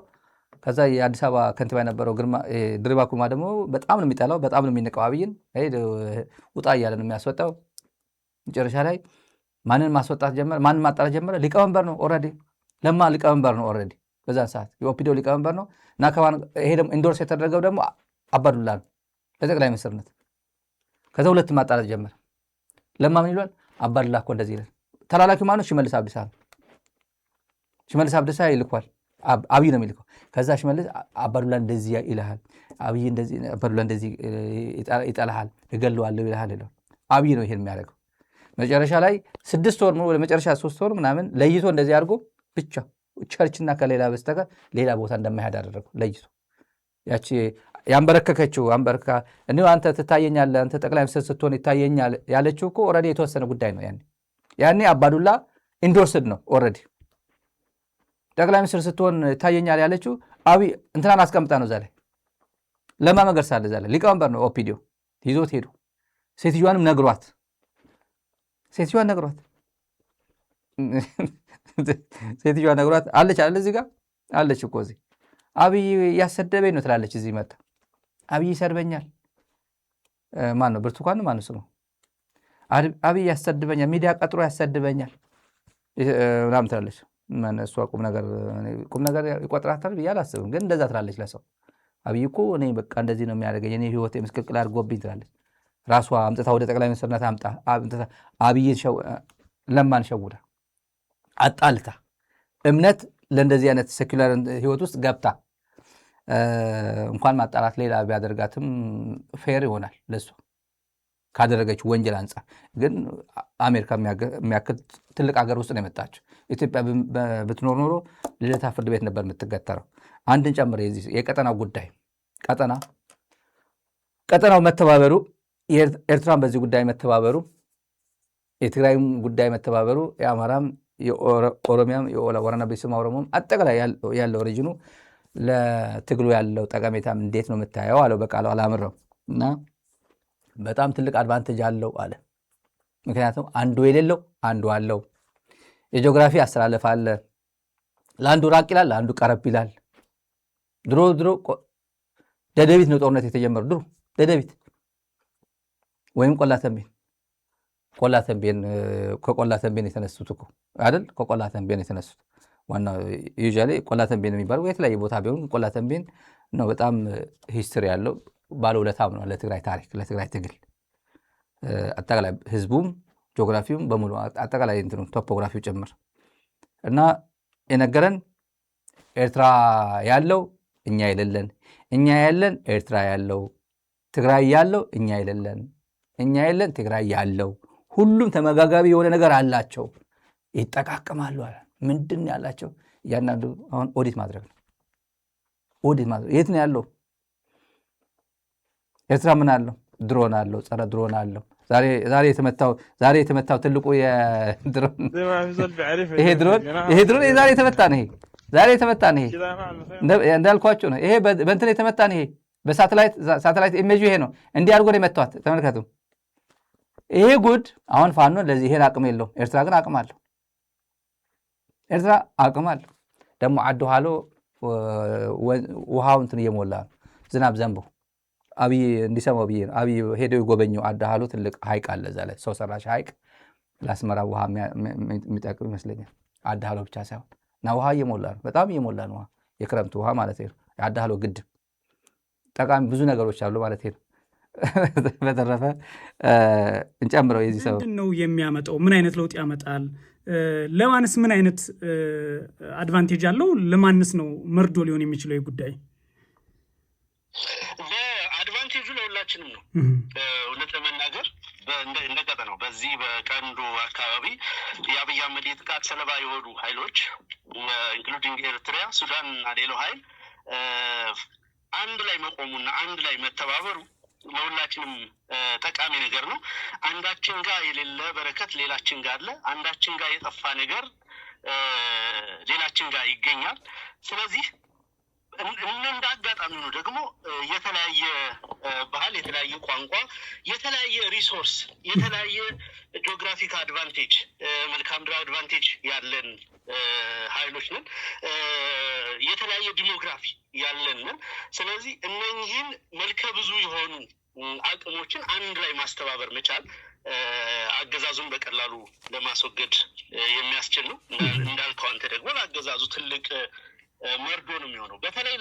ከዛ የአዲስ አበባ ከንቲባ የነበረው ድሪባ ኩማ ደግሞ በጣም ነው የሚጠላው፣ በጣም ነው የሚንቀው አብይን። ውጣ እያለ ነው የሚያስወጣው። መጨረሻ ላይ ማንን ማስወጣት ጀመረ? ማንን ማጣላት ጀመረ? ሊቀመንበር ነው ኦልሬዲ። ለማ ሊቀመንበር ነው ኦልሬዲ በዛን ሰዓት የኦፒዲዮ ሊቀመንበር ነው። እና ይሄ ደግሞ ኢንዶርስ የተደረገው ደግሞ አባዱላ ነው ለጠቅላይ ሚኒስትርነት። ከዛ ሁለት ማጣላት ጀመረ። ለማ ምን ይሏል? አባዱላ እኮ እንደዚህ ይላል። ተላላኪ ማነው? ሽመልስ አብዲሳ ነው። ሽመልስ አብዲሳ ይልኳል፣ አብይ ነው የሚልከው። ከዛ ሽመልስ አባዱላ እንደዚህ ይልሃል፣ አባዱላ እንደዚህ ይጠላሃል፣ እገለዋለሁ ይልሃል ይለው። አብይ ነው ይሄን የሚያደርገው። መጨረሻ ላይ 6 ወር ነው ወደ መጨረሻ 3 ወር ምናምን ለይቶ እንደዚህ አድርጎ ብቻ ቸርችና ከሌላ በስተቀር ሌላ ቦታ እንደማይሄድ አደረገው ለይቶ። ያቺ ያንበረከከችው አንበርካ እኔ አንተ ትታየኛለህ፣ አንተ ጠቅላይ ሚኒስትር ስትሆን ይታየኛል ያለችው እኮ ኦልሬዲ የተወሰነ ጉዳይ ነው። ያኔ አባዱላ ኢንዶርስድ ነው ኦልሬዲ። ጠቅላይ ሚኒስትር ስትሆን ይታየኛል ያለችው አብይ እንትናን አስቀምጣ ነው። እዛ ላይ ለማ መገርሳ አለ፣ እዛ ላይ ሊቀመንበር ነው ኦፒዲዮ ይዞት ሄዱ። ሴትዮዋንም ነግሯት አለች አለ እዚህ ጋር አለች እኮ እዚህ አብይ ያሰደበኝ ነው ትላለች። እዚህ መጣ አብይ ይሰድበኛል። ማን ነው? ብርቱካን ማን ነው ስሙ? አብይ ያሰድበኛል፣ ሚዲያ ቀጥሮ ያሰድበኛል ምናምን ትላለች። እሷ ቁም ነገር ይቆጥራታል ብዬ አላስብም፣ ግን እንደዛ ትላለች ለሰው። አብይ እኮ እኔ በቃ እንደዚህ ነው የሚያደርገኝ፣ እኔ ህይወቴ ምስቅልቅል አድርጎብኝ ትላለች። ራሷ አምጥታ ወደ ጠቅላይ ሚኒስትርነት አብይ ለማን ሸውዳ አጣልታ እምነት ለእንደዚህ አይነት ሴኩላር ህይወት ውስጥ ገብታ እንኳን ማጣላት ሌላ ቢያደርጋትም ፌር ይሆናል ለሷ ካደረገች ወንጀል አንጻር። ግን አሜሪካ የሚያክል ትልቅ ሀገር ውስጥ ነው የመጣችው። ኢትዮጵያ ብትኖር ኖሮ ልደታ ፍርድ ቤት ነበር የምትገተረው። አንድን ጨምር የቀጠናው ጉዳይ ቀጠናው መተባበሩ፣ ኤርትራን በዚህ ጉዳይ መተባበሩ፣ የትግራይም ጉዳይ መተባበሩ፣ የአማራም የኦሮሚያም የወረና ቤተሰማ ኦሮሞም አጠቃላይ ያለው ሪጅኑ ለትግሉ ያለው ጠቀሜታም እንዴት ነው የምታየው አለው። በቃሉ አላምረው እና በጣም ትልቅ አድቫንቴጅ አለው አለ። ምክንያቱም አንዱ የሌለው አንዱ አለው። የጂኦግራፊ አስተላለፍ አለ። ለአንዱ ራቅ ይላል፣ ለአንዱ ቀረብ ይላል። ድሮ ደደቢት ነው ጦርነት የተጀመረው። ድሮ ደደቢት ወይም ከቆላተንቤን የተነሱት እኮ አይደል? ከቆላተንቤን የተነሱት ዋናው ዩዥዋሊ ቆላተንቤን የሚባለው የተለያየ ቦታ ቢሆን ቆላተንቤን ነው። በጣም ሂስትሪ ያለው ባለውለታም ነው ለትግራይ ታሪክ፣ ለትግራይ ትግል አጠቃላይ ህዝቡም ጂኦግራፊውም በሙሉ አጠቃላይ እንትኑ ቶፖግራፊው ጭምር እና የነገረን ኤርትራ ያለው እኛ የሌለን፣ እኛ ያለን ኤርትራ ያለው፣ ትግራይ ያለው እኛ የሌለን፣ እኛ የለን ትግራይ ያለው፣ ሁሉም ተመጋጋቢ የሆነ ነገር አላቸው፣ ይጠቃቀማሉ አለ። ምንድን ያላቸው? እያንዳንዱ አሁን ኦዲት ማድረግ ነው። ኦዲት ማድረግ የት ነው ያለው? ኤርትራ ምን አለው? ድሮን አለው፣ ጸረ ድሮን አለው። ዛሬ የተመታው ትልቁ የድሮን ይሄ ድሮን ዛሬ የተመታ ነው። ዛሬ የተመታ ነው። እንዳልኳችሁ ነው። ይሄ በእንትን የተመታ ነው። ይሄ በሳተላይት ኢሜጅ ይሄ ነው። እንዲህ አድርጎ ነው የመታዋት። ተመልከቱ። ይሄ ጉድ አሁን ፋኖ ለዚህ ይሄን አቅም የለውም። ኤርትራ ግን አቅም አለው። ኤርትራ አቅም አለው። ደግሞ አዱ ሃሎ ውሃው እንትን እየሞላ ነው። ዝናብ ዘንቦ አብይ እንዲሰማው ብዬ ነው። አብይ ሄደው የጎበኘው አዱ ሃሎ ትልቅ ሐይቅ አለ። እዛ ላይ ሰው ሰራሽ ሐይቅ ለአስመራ ውሃ የሚጠቅም ይመስለኛል። አዱ ሃሎ ብቻ ሳይሆን እና ውሃ እየሞላ ነው። በጣም እየሞላ ነው። የክረምቱ ውሃ ማለት ነው። አዱ ሃሎ ግድብ ጠቃሚ ብዙ ነገሮች አሉ ማለት ነው። በተረፈ እንጨምረው የዚህ ሰው ምንድን ነው የሚያመጣው? ምን አይነት ለውጥ ያመጣል? ለማንስ ምን አይነት አድቫንቴጅ አለው? ለማንስ ነው መርዶ ሊሆን የሚችለው ጉዳይ? ለአድቫንቴጁ ለሁላችንም ነው። እውነት ለመናገር እንደቀጠ ነው። በዚህ በቀንዱ አካባቢ የአብይ አህመድ የጥቃት ሰለባ የሆኑ ኃይሎች ኢንክሉዲንግ ኤርትራ፣ ሱዳን እና ሌላው ኃይል አንድ ላይ መቆሙና አንድ ላይ መተባበሩ ለሁላችንም ጠቃሚ ነገር ነው። አንዳችን ጋር የሌለ በረከት ሌላችን ጋር አለ። አንዳችን ጋር የጠፋ ነገር ሌላችን ጋር ይገኛል። ስለዚህ እንደ አጋጣሚ ነው ደግሞ የተለያየ ባህል፣ የተለያየ ቋንቋ፣ የተለያየ ሪሶርስ፣ የተለያየ ጂኦግራፊክ አድቫንቴጅ፣ መልክዓ ምድራዊ አድቫንቴጅ ያለን ኃይሎች ነን። የተለያየ ዲሞግራፊ ያለን ነን። ስለዚህ እነኚህን መልከ ብዙ የሆኑ አቅሞችን አንድ ላይ ማስተባበር መቻል አገዛዙን በቀላሉ ለማስወገድ የሚያስችል ነው። እንዳልከው አንተ ደግሞ ለአገዛዙ ትልቅ መርዶ ነው የሚሆነው። በተለይ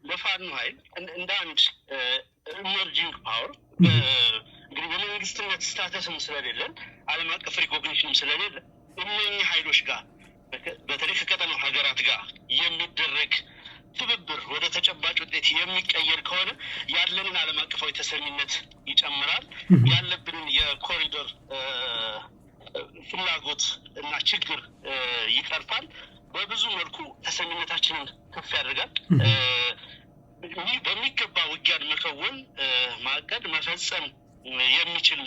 ለፋኖ ኃይል እንደ አንድ ኢመርጂንግ ፓወር እንግዲህ በመንግስትነት ስታተስም ስለሌለን ዓለም አቀፍ ሪኮግኒሽንም ስለሌለ እነኚህ ኃይሎች ጋር በተለይ ከቀጠናው ሀገራት ጋር የሚደረግ ትብብር ወደ ተጨባጭ ውጤት የሚቀየር ከሆነ ያለንን ዓለም አቀፋዊ ተሰሚነት ይጨምራል። ያለብንን የኮሪዶር ፍላጎት እና ችግር ይቀርፋል። በብዙ መልኩ ተሰሚነታችንን ከፍ ያደርጋል። በሚገባ ውጊያን መከወን፣ ማቀድ፣ መፈጸም የሚችል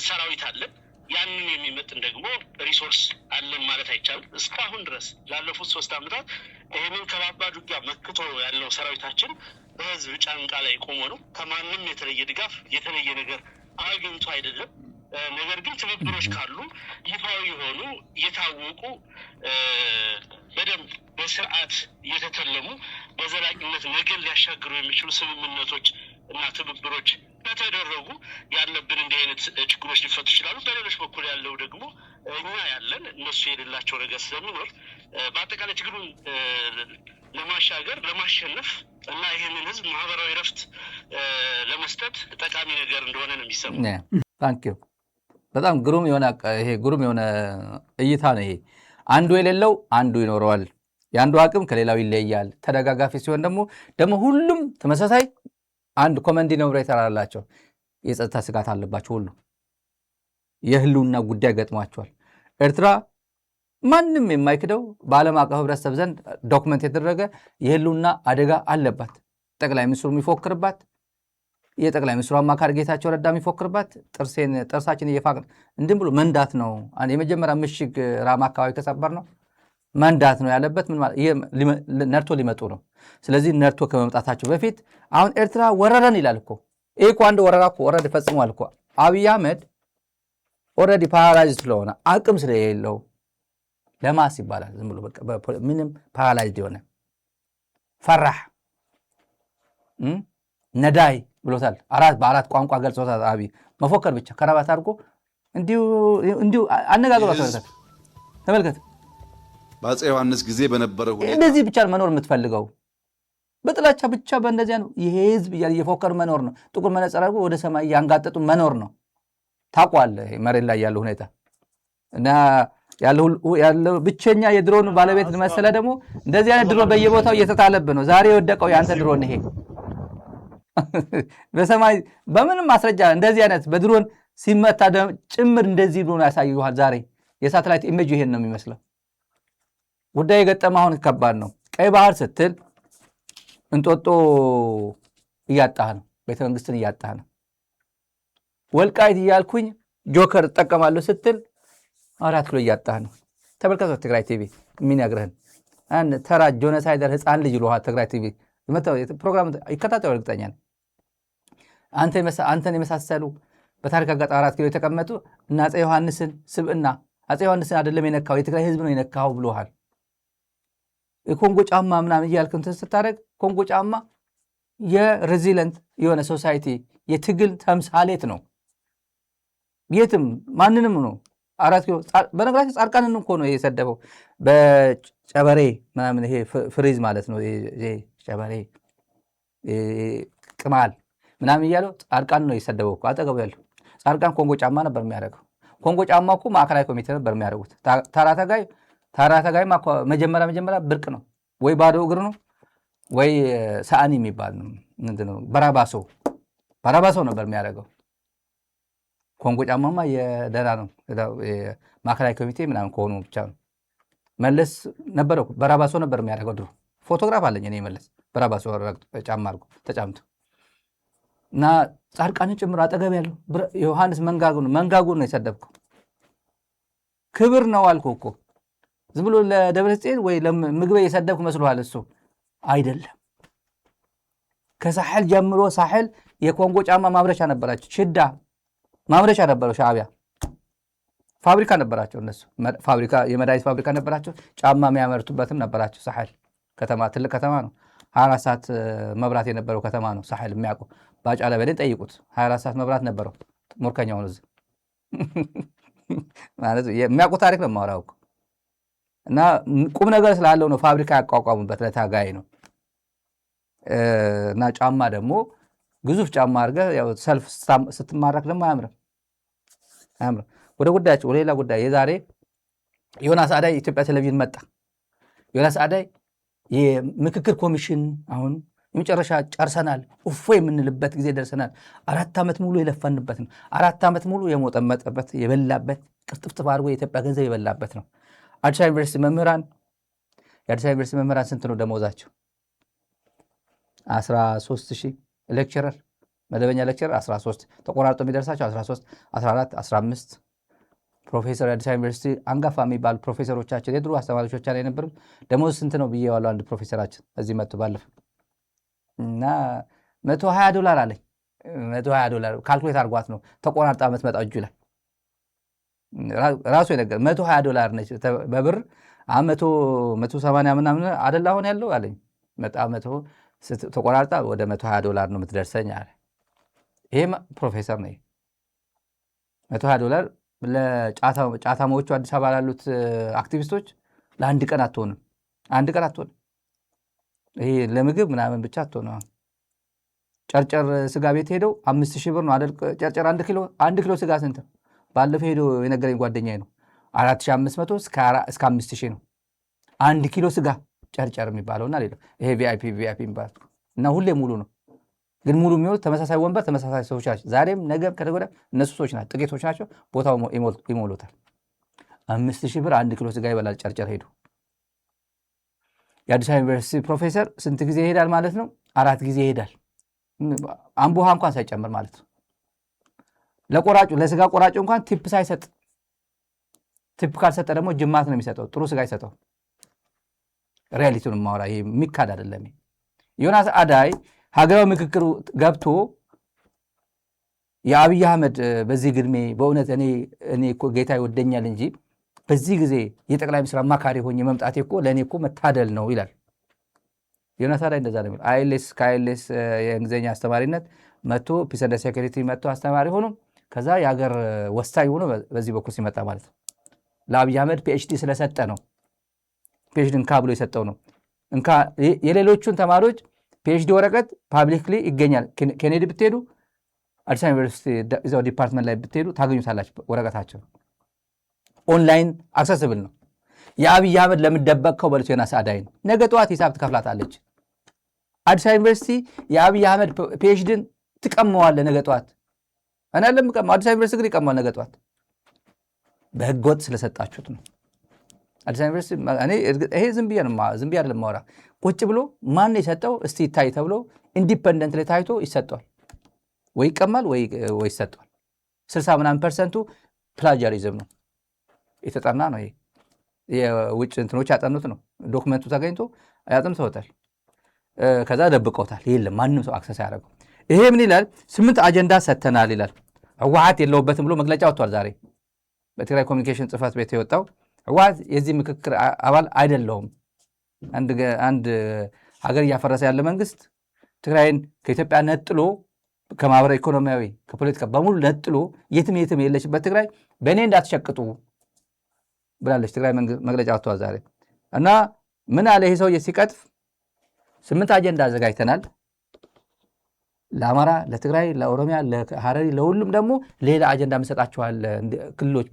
ሰራዊት አለን። ያንን የሚመጥን ደግሞ ሪሶርስ አለን ማለት አይቻልም። እስካሁን ድረስ ላለፉት 3 ዓመታት ይህንን ከባባድ ውጊያ መክቶ ያለው ሰራዊታችን በህዝብ ጫንቃ ላይ ቆሞ ነው። ከማንም የተለየ ድጋፍ የተለየ ነገር አግኝቶ አይደለም። ነገር ግን ትብብሮች ካሉ ይፋዊ የሆኑ የታወቁ በደንብ በስርዓት እየተተለሙ በዘላቂነት ነገን ሊያሻግሩ የሚችሉ ስምምነቶች እና ትብብሮች ከተደረጉ ያለብን እንዲህ አይነት ችግሮች ሊፈቱ ይችላሉ። በሌሎች በኩል ያለው ደግሞ እኛ ያለን እነሱ የሌላቸው ነገር ስለሚኖር በአጠቃላይ ትግሉን ለማሻገር ለማሸነፍ እና ይህንን ህዝብ ማህበራዊ ረፍት ለመስጠት ጠቃሚ ነገር እንደሆነ ነው የሚሰማው። ታንኪዩ። በጣም ግሩም የሆነ እይታ ነው ይሄ። አንዱ የሌለው አንዱ ይኖረዋል። የአንዱ አቅም ከሌላው ይለያል። ተደጋጋፊ ሲሆን ደግሞ ሁሉም ተመሳሳይ አንድ ኮመን ዲኖሚኔተር አላቸው። የጸጥታ ስጋት አለባቸው። ሁሉ የህልውና ጉዳይ ገጥሟቸዋል። ኤርትራ ማንም የማይክደው በዓለም አቀፍ ህብረተሰብ ዘንድ ዶክመንት የተደረገ የህልውና አደጋ አለባት። ጠቅላይ ሚኒስትሩ የሚፎክርባት፣ የጠቅላይ ሚኒስትሩ አማካሪ ጌታቸው ረዳ የሚፎክርባት፣ ጥርሳችን እየፋቅን እንድም ብሎ መንዳት ነው። የመጀመሪያ ምሽግ ራማ አካባቢ ከሰበር ነው መንዳት ነው ያለበት። ነርቶ ሊመጡ ነው። ስለዚህ ነርቶ ከመምጣታቸው በፊት አሁን ኤርትራ ወረረን ይላል እኮ። ይህ እኮ አንድ ወረራ እኮ ኦልሬዲ ፈጽሟል እኮ። አብይ አህመድ ኦልሬዲ ፓራላይዝ ስለሆነ አቅም ስለሌለው ለማስ ይባላል። ዝም ብሎ ምንም ፓራላይዝ የሆነ ፈራህ ነዳይ ብሎታል። በአራት ቋንቋ ገልጾታል። አብይ መፎከር ብቻ ከረባት አድርጎ እንዲሁ አነጋግሯ ተመልከት። በአፄ ዮሐንስ ጊዜ በነበረ ሁኔታ እንደዚህ ብቻ መኖር የምትፈልገው በጥላቻ ብቻ በእንደዚያ ነው። ይሄ ህዝብ እየፎከር መኖር ነው። ጥቁር መነጽር አድርጎ ወደ ሰማይ እያንጋጠጡ መኖር ነው። ታውቋለህ መሬት ላይ ያለው ሁኔታ እና ያለው ብቸኛ የድሮን ባለቤት መሰለ ደግሞ እንደዚህ አይነት ድሮን በየቦታው እየተጣለብህ ነው። ዛሬ የወደቀው ያንተ ድሮን ይሄ በሰማይ በምንም ማስረጃ እንደዚህ አይነት በድሮን ሲመታ ጭምር እንደዚህ ብሎ ያሳዩሃል። ዛሬ የሳተላይት ኢሜጅ ይሄን ነው የሚመስለው። ጉዳይ የገጠመ አሁን ከባድ ነው። ቀይ ባህር ስትል እንጦጦ እያጣህ ነው፣ ቤተ መንግስትን እያጣህ ነው። ወልቃይት እያልኩኝ ጆከር እጠቀማለሁ ስትል 4 ኪሎ እያጣህ ነው። ተመልከተው ትግራይ ቲቪ የሚነግርህን ተራ ጆኖሳይደር ህፃን ልጅ ይሉሃል። ትግራይ ቲቪ ፕሮግራም ይከታተሉ እርግጠኛ ነኝ። አንተን የመሳሰሉ በታሪክ አጋጣሚ 4 ኪሎ የተቀመጡ እና አፄ ዮሐንስን ስብዕና አፄ ዮሐንስን አይደለም የነካው የትግራይ ህዝብ ነው የነካው ብሎሃል። የኮንጎ ጫማ ምናምን እያልክ እንትን ስታደርግ ኮንጎ ጫማ የሬዚለንት የሆነ ሶሳይቲ የትግል ተምሳሌት ነው። የትም ማንንም ነው 4 ኪሎ በነገራችን ጻድቃንን እኮ ነው የሰደበው በጨበሬ ምናምን ይሄ ፍሪዝ ማለት ነው። ጨበሬ ቅማል ምናምን እያለው ጻድቃን ነው የሰደበው እኮ አጠገቡ ያለው ጻድቃን ኮንጎ ጫማ ነበር የሚያደርገው። ኮንጎ ጫማ እኮ ማዕከላዊ ኮሚቴ ነበር የሚያደርጉት። ታራታጋይ መጀመሪያ ብርቅ ነው ወይ ባዶ እግር ነው ወይ ሰአኒ የሚባል ነው ምንድነው በራባሶ ነበር የሚያደርገው። ኮንጎ ጫማማ የደራ ነው ማዕከላዊ ኮሚቴ ምናምን ከሆኑ ብቻ ነው። መለስ ነበረው በራባሶ ነበር የሚያደርገው ድሮ። ፎቶግራፍ አለኝ እኔ መለስ በራባሶ ጫማ አድርጎ ተጫምቶ እና ጻድቃንን ጭምር አጠገብ ያለው ዮሐንስ መንጋጉን ነው የሰደብከው። ክብር ነው አልኩህ እኮ ዝም ብሎ ለደብረጽዮን ወይ ለምግበ የሰደብክ መስሎሃል። እሱ አይደለም። ከሳሕል ጀምሮ ሳሕል የኮንጎ ጫማ ማምረቻ ነበራቸው። ሽዳ ማምረቻ ነበረው። ሻዕቢያ ፋብሪካ ነበራቸው። እነሱ ፋብሪካ የመድኃኒት ፋብሪካ ነበራቸው። ጫማ የሚያመርቱበትም ነበራቸው። ሳሕል ከተማ ትልቅ ከተማ ነው። 24 ሰዓት መብራት የነበረው ከተማ ነው ሳሕል። የሚያውቁ ባጫ ለበሌን ጠይቁት። 24 ሰዓት መብራት ነበረው። ሞርከኛውን እዚህ ማለት የሚያውቁ ታሪክ ነው የማወራው እኮ። እና ቁም ነገር ስላለው ነው ፋብሪካ ያቋቋሙበት ለታጋይ ነው። እና ጫማ ደግሞ ግዙፍ ጫማ አድርገህ ያው ሰልፍ ስትማረክ ደግሞ አያምርም። ወደ ጉዳያቸው ወደ ሌላ ጉዳይ የዛሬ ዮናስ አዳይ ኢትዮጵያ ቴሌቪዥን መጣ። ዮናስ አዳይ የምክክር ኮሚሽን አሁን የመጨረሻ ጨርሰናል፣ እፎ የምንልበት ጊዜ ደርሰናል። 4 ዓመት ሙሉ የለፈንበት ነው። 4 ዓመት ሙሉ የሞጠመጠበት የበላበት ቅርጥፍጥፍ አድርጎ የኢትዮጵያ ገንዘብ የበላበት ነው። አዲስ አበባ ዩኒቨርሲቲ መምህራን የአዲስ አበባ ዩኒቨርሲቲ መምህራን ስንት ነው ደሞዛቸው? 13,000 ሌክቸረር መደበኛ ሌክቸረር 13 ተቆራርጦ የሚደርሳቸው 13 14 15 ፕሮፌሰር የአዲስ አበባ ዩኒቨርሲቲ አንጋፋ የሚባሉ ፕሮፌሰሮቻችን የድሮ አስተማሪዎቻችን ላይ የነበሩ ደሞዝ ስንት ነው ብዬ ዋሉ። አንድ ፕሮፌሰራችን እዚህ መጥቶ ባለፈ እና $120 አለኝ። $120 ካልኩሌት አድርጓት ነው ተቆራርጣ የምትመጣ እጁ ላይ ራሱ የነገር $120 ነች በብር 180 ምናምን አይደል አሁን ያለው አለኝ። መጣ ተቆራርጣ ወደ $120 ነው የምትደርሰኝ አለ። ይሄ ፕሮፌሰር ነው። $120 ለጫታሞቹ አዲስ አበባ ላሉት አክቲቪስቶች ለአንድ ቀን አትሆንም። አንድ ቀን አትሆንም። ይሄ ለምግብ ምናምን ብቻ አትሆንም። ጨርጨር ስጋ ቤት ሄደው 5,000 ብር ነው አይደል? ጨርጨር 1 ኪሎ ስጋ ስንት? ባለፈው ሄዶ የነገረኝ ጓደኛዬ ነው 4,500 እስከ 5,000 ነው 1 ኪሎ ስጋ ጨርጨር የሚባለውና ሌላው ይሄ ቪአይፒ የሚባለው እና ሁሌ ሙሉ ነው። ግን ሙሉ የሚሆኑት ተመሳሳይ ወንበር ተመሳሳይ ሰዎች ናቸው። ዛሬም ነገም ከተጎዳ እነሱ ሰዎች ናቸው፣ ጥቂቶች ናቸው። ቦታው ይሞሉታል። 5,000 ብር 1 ኪሎ ስጋ ይበላል ጨርጨር ሄዱ። የአዲስ አበባ ዩኒቨርሲቲ ፕሮፌሰር ስንት ጊዜ ይሄዳል ማለት ነው? 4 ጊዜ ይሄዳል። አምቦ ውሃ እንኳን ሳይጨምር ማለት ነው። ለቆራጩ ለስጋ ቆራጩ እንኳን ቲፕ ሳይሰጥ፣ ቲፕ ካልሰጠ ደግሞ ጅማት ነው የሚሰጠው፣ ጥሩ ስጋ ይሰጠው። ሪያሊቲውን ማውራ ይሄ የሚካድ አይደለም። ዮናስ አዳይ ሀገራዊ ምክክሩ ገብቶ የአብይ አህመድ በዚህ ግድሜ በእውነት እኔ እኮ ጌታ ይወደኛል እንጂ በዚህ ጊዜ የጠቅላይ ሚኒስትር አማካሪ ሆኜ መምጣቴ እኮ ለእኔ እኮ መታደል ነው ይላል ዮናስ አዳይ። እንደዛ ነው አይኤልኤስ ከአይኤልኤስ የእንግሊዝኛ አስተማሪነት መጥቶ ፒስ ኤንድ ሴኩሪቲ መጥቶ አስተማሪ ሆኖ ከዛ የሀገር ወሳኝ ሆኖ በዚህ በኩል ሲመጣ ማለት ነው። ለአብይ አህመድ ፒኤችዲ ስለሰጠ ነው። ፒኤችዲ እንካ ብሎ የሰጠው ነው። እንካ የሌሎቹን ተማሪዎች ፒኤችዲ ወረቀት ፓብሊክሊ ይገኛል። ኬኔዲ ብትሄዱ፣ አዲስ አበባ ዩኒቨርሲቲ እዛው ዲፓርትመንት ላይ ብትሄዱ ታገኙታላችሁ ወረቀታቸው። ኦንላይን አክሰስብል ነው። የአብይ አህመድ ለምን ደበቅከው በሉት ዮናስ አዳይን ነገ ጠዋት ሂሳብ ትከፍላታለች። አዲስ አበባ ዩኒቨርሲቲ የአብይ አህመድ ፒኤችዲን ትቀመዋለህ ነገ ጠዋት። እኔ አይደለም ቀማው፣ አዲስ አበባ ዩኒቨርሲቲ ግን ይቀማል ነገ ጠዋት። በህገ ወጥ ስለሰጣችሁት ነው። አዲስ አበባ ዩኒቨርሲቲ እኔ ይሄ ዝም ብዬ አይደለም ማውራ። ቁጭ ብሎ ማን የሰጠው እስቲ ይታይ ተብሎ ኢንዲፔንደንት ላይ ታይቶ ይሰጠዋል። ወይ ይቀማል ወይ ይሰጠዋል። 60% ፕላጃሪዝም ነው። የተጠና ነው። ይሄ የውጭ እንትኖች ያጠኑት ነው። ዶክመንቱ ተገኝቶ ያጠምተውታል። ከዛ ደብቀውታል። የለም ማንም ሰው አክሰስ ያደረገው። ይሄ ምን ይላል? 8 አጀንዳ ሰጥተናል ይላል። ህወሓት የለውበትም ብሎ መግለጫ ወጥቷል ዛሬ በትግራይ ኮሚኒኬሽን ጽህፈት ቤት የወጣው። ህወሓት የዚህ ምክክር አባል አይደለውም። አንድ ሀገር እያፈረሰ ያለ መንግስት ትግራይን ከኢትዮጵያ ነጥሎ ከማህበራዊ ኢኮኖሚያዊ ከፖለቲካ በሙሉ ነጥሎ የትም የለችበት ትግራይ በእኔ እንዳትሸቅጡ ብላለች። ትግራይ መግለጫ ወጥቷል ዛሬ እና ምን አለ ይሄ ሰውዬ ሲቀጥፍ 8 አጀንዳ አዘጋጅተናል ለአማራ፣ ለትግራይ፣ ለኦሮሚያ፣ ለሐረሪ፣ ለሁሉም ደግሞ ሌላ አጀንዳ እንሰጣቸዋለን።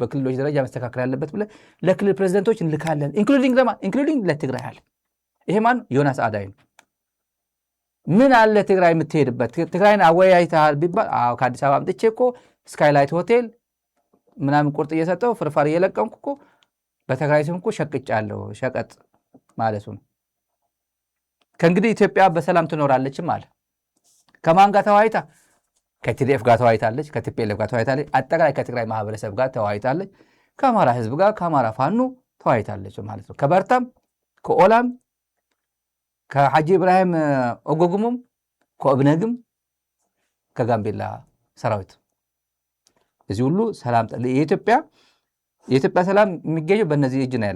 በክልሎች ደረጃ መስተካከል ያለበት ብለን ለክልል ፕሬዚደንቶች እንልካለን። ኢንክሉዲንግ ለትግራይ አለ። ይሄ ማን? ዮናስ አዳይ ነው። ምን አለ ትግራይ የምትሄድበት? ትግራይን አወያይተሃል ቢባል አዎ ከአዲስ አበባ አምጥቼ እኮ ስካይላይት ሆቴል ምናምን ቁርጥ እየሰጠው ፍርፋሪ እየለቀምኩ እኮ በትግራይ ስም እኮ ሸቅጫለሁ። ሸቀጥ ማለቱ ነው። ከእንግዲህ ኢትዮጵያ በሰላም ትኖራለችም አለ። ከማን ጋር ተዋይታ? ከቲዲኤፍ ጋር ተዋይታለች፣ ከቲፒኤልኤፍ ጋር ተዋይታለች፣ አጠቃላይ ከትግራይ ማህበረሰብ ጋር ተዋይታለች፣ ከአማራ ህዝብ ጋር ከአማራ ፋኖ ተዋይታለች ማለት ነው። ከበርታም ከኦላም ከሐጂ ኢብራሂም ኦጎግሙም ከኦብነግም ከጋምቤላ ሰራዊት እዚህ ሁሉ ሰላም የኢትዮጵያ ሰላም የሚገኘው በእነዚህ እጅ ነው